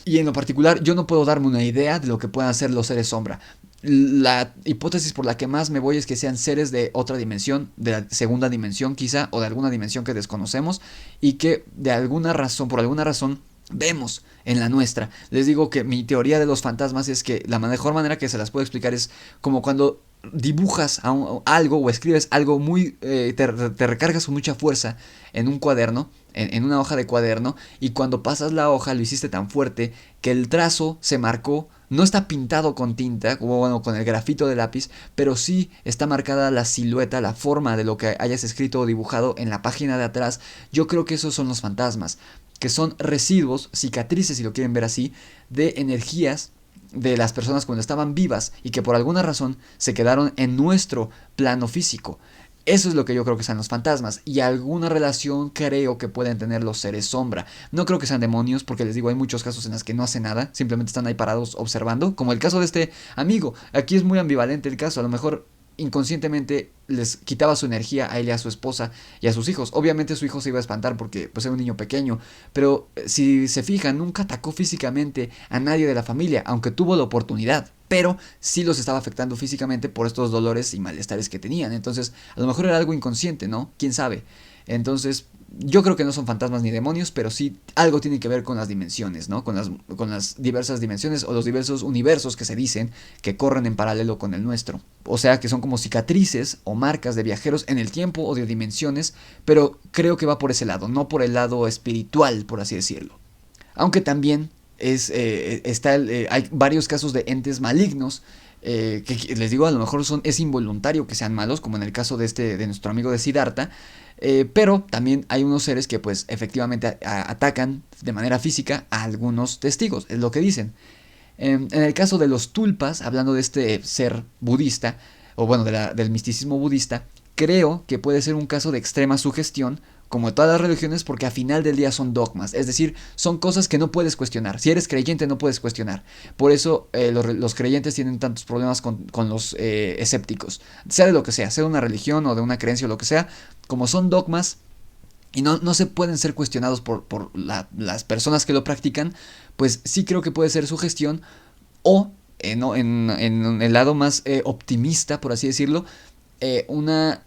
Y en lo particular, yo no puedo darme una idea de lo que puedan ser los seres sombra. La hipótesis por la que más me voy es que sean seres de otra dimensión, de la segunda dimensión quizá, o de alguna dimensión que desconocemos, y que de alguna razón, por alguna razón, vemos en la nuestra. Les digo que mi teoría de los fantasmas es que la mejor manera que se las puedo explicar es como cuando dibujas algo o escribes algo muy te recargas con mucha fuerza en un cuaderno, en una hoja de cuaderno, y cuando pasas la hoja lo hiciste tan fuerte que el trazo se marcó. No está pintado con tinta, como bueno, con el grafito de lápiz, pero sí está marcada la silueta, la forma de lo que hayas escrito o dibujado en la página de atrás. Yo creo que esos son los fantasmas, que son residuos, cicatrices si lo quieren ver así, de energías de las personas cuando estaban vivas y que por alguna razón se quedaron en nuestro plano físico. Eso es lo que yo creo que son los fantasmas, y alguna relación creo que pueden tener los seres sombra. No creo que sean demonios, porque les digo, hay muchos casos en los que no hacen nada, simplemente están ahí parados observando, como el caso de este amigo. Aquí es muy ambivalente el caso, a lo mejor inconscientemente les quitaba su energía a él y a su esposa y a sus hijos. Obviamente su hijo se iba a espantar porque pues era un niño pequeño, pero si se fijan, nunca atacó físicamente a nadie de la familia, aunque tuvo la oportunidad, pero sí los estaba afectando físicamente por estos dolores y malestares que tenían. Entonces a lo mejor era algo inconsciente, ¿no? ¿Quién sabe? Entonces yo creo que no son fantasmas ni demonios, pero sí algo tiene que ver con las dimensiones, ¿no? Con las diversas dimensiones o los diversos universos que se dicen que corren en paralelo con el nuestro. O sea, que son como cicatrices o marcas de viajeros en el tiempo o de dimensiones, pero creo que va por ese lado, no por el lado espiritual, por así decirlo. Aunque también hay varios casos de entes malignos que les digo, a lo mejor es involuntario que sean malos, como en el caso de nuestro amigo de Siddhartha, pero también hay unos seres que pues efectivamente atacan de manera física a algunos testigos, es lo que dicen. En el caso de los tulpas, hablando de este ser budista, o bueno, del misticismo budista, creo que puede ser un caso de extrema sugestión, como todas las religiones, porque al final del día son dogmas, es decir, son cosas que no puedes cuestionar. Si eres creyente no puedes cuestionar. Por eso los creyentes tienen tantos problemas con los escépticos, sea de lo que sea de una religión o de una creencia o lo que sea, como son dogmas y no se pueden ser cuestionados por las personas que lo practican, pues sí creo que puede ser sugestión o, no, en el lado más optimista, por así decirlo, una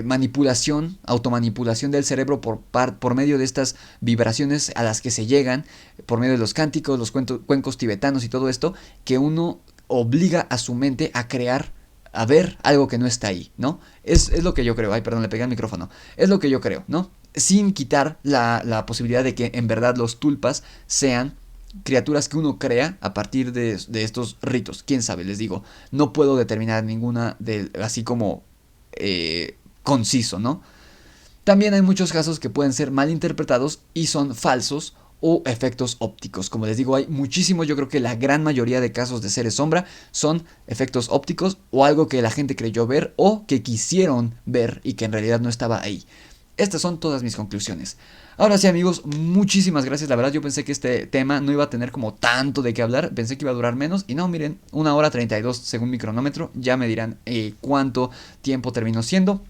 manipulación, automanipulación del cerebro por medio de estas vibraciones a las que se llegan, por medio de los cánticos, los cuencos tibetanos y todo esto, que uno obliga a su mente a crear, a ver algo que no está ahí, ¿no? Es lo que yo creo. Ay, perdón, le pegué al micrófono. Es lo que yo creo, ¿no? Sin quitar la posibilidad de que en verdad los tulpas sean criaturas que uno crea a partir de estos ritos. Quién sabe, les digo, no puedo determinar ninguna así como conciso, ¿no? También hay muchos casos que pueden ser mal interpretados y son falsos o efectos ópticos. Como les digo, hay muchísimos, yo creo que la gran mayoría de casos de seres sombra son efectos ópticos o algo que la gente creyó ver o que quisieron ver y que en realidad no estaba ahí. Estas son todas mis conclusiones. Ahora sí, amigos, muchísimas gracias. La verdad yo pensé que este tema no iba a tener como tanto de qué hablar. Pensé que iba a durar menos. Y no, miren, 1 hora 32 según mi cronómetro. Ya me dirán cuánto tiempo terminó siendo.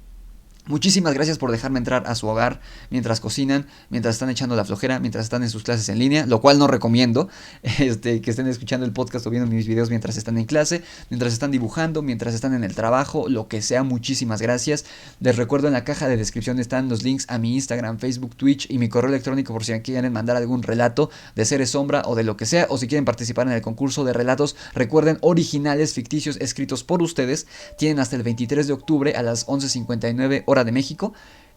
Muchísimas gracias por dejarme entrar a su hogar mientras cocinan, mientras están echando la flojera, mientras están en sus clases en línea, lo cual no recomiendo, que estén escuchando el podcast o viendo mis videos mientras están en clase, mientras están dibujando, mientras están en el trabajo, lo que sea. Muchísimas gracias. Les recuerdo, en la caja de descripción están los links a mi Instagram, Facebook, Twitch y mi correo electrónico por si quieren mandar algún relato de Seres Sombra o de lo que sea, o si quieren participar en el concurso de relatos, recuerden, originales, ficticios, escritos por ustedes. Tienen hasta el 23 de octubre a las 11:59 hora de México,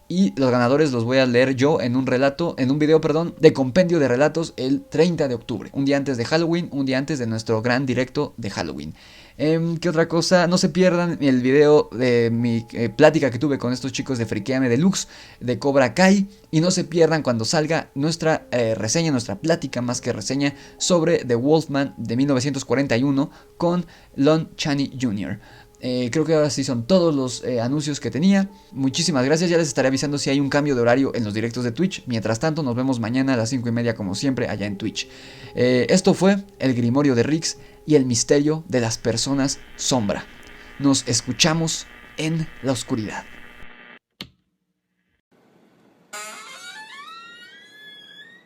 y los ganadores los voy a leer yo en un video, de compendio de relatos el 30 de octubre, un día antes de Halloween, un día antes de nuestro gran directo de Halloween. ¿Qué otra cosa? No se pierdan el video de mi plática que tuve con estos chicos de Friqueame Deluxe de Cobra Kai, y no se pierdan cuando salga nuestra reseña, nuestra plática más que reseña sobre The Wolfman de 1941 con Lon Chaney Jr. Creo que ahora sí son todos los anuncios que tenía. Muchísimas gracias, ya les estaré avisando si hay un cambio de horario en los directos de Twitch. Mientras tanto, nos vemos mañana a las 5:30 como siempre allá en Twitch. Esto fue el Grimorio de Rix y el misterio de las personas sombra. Nos escuchamos en la oscuridad.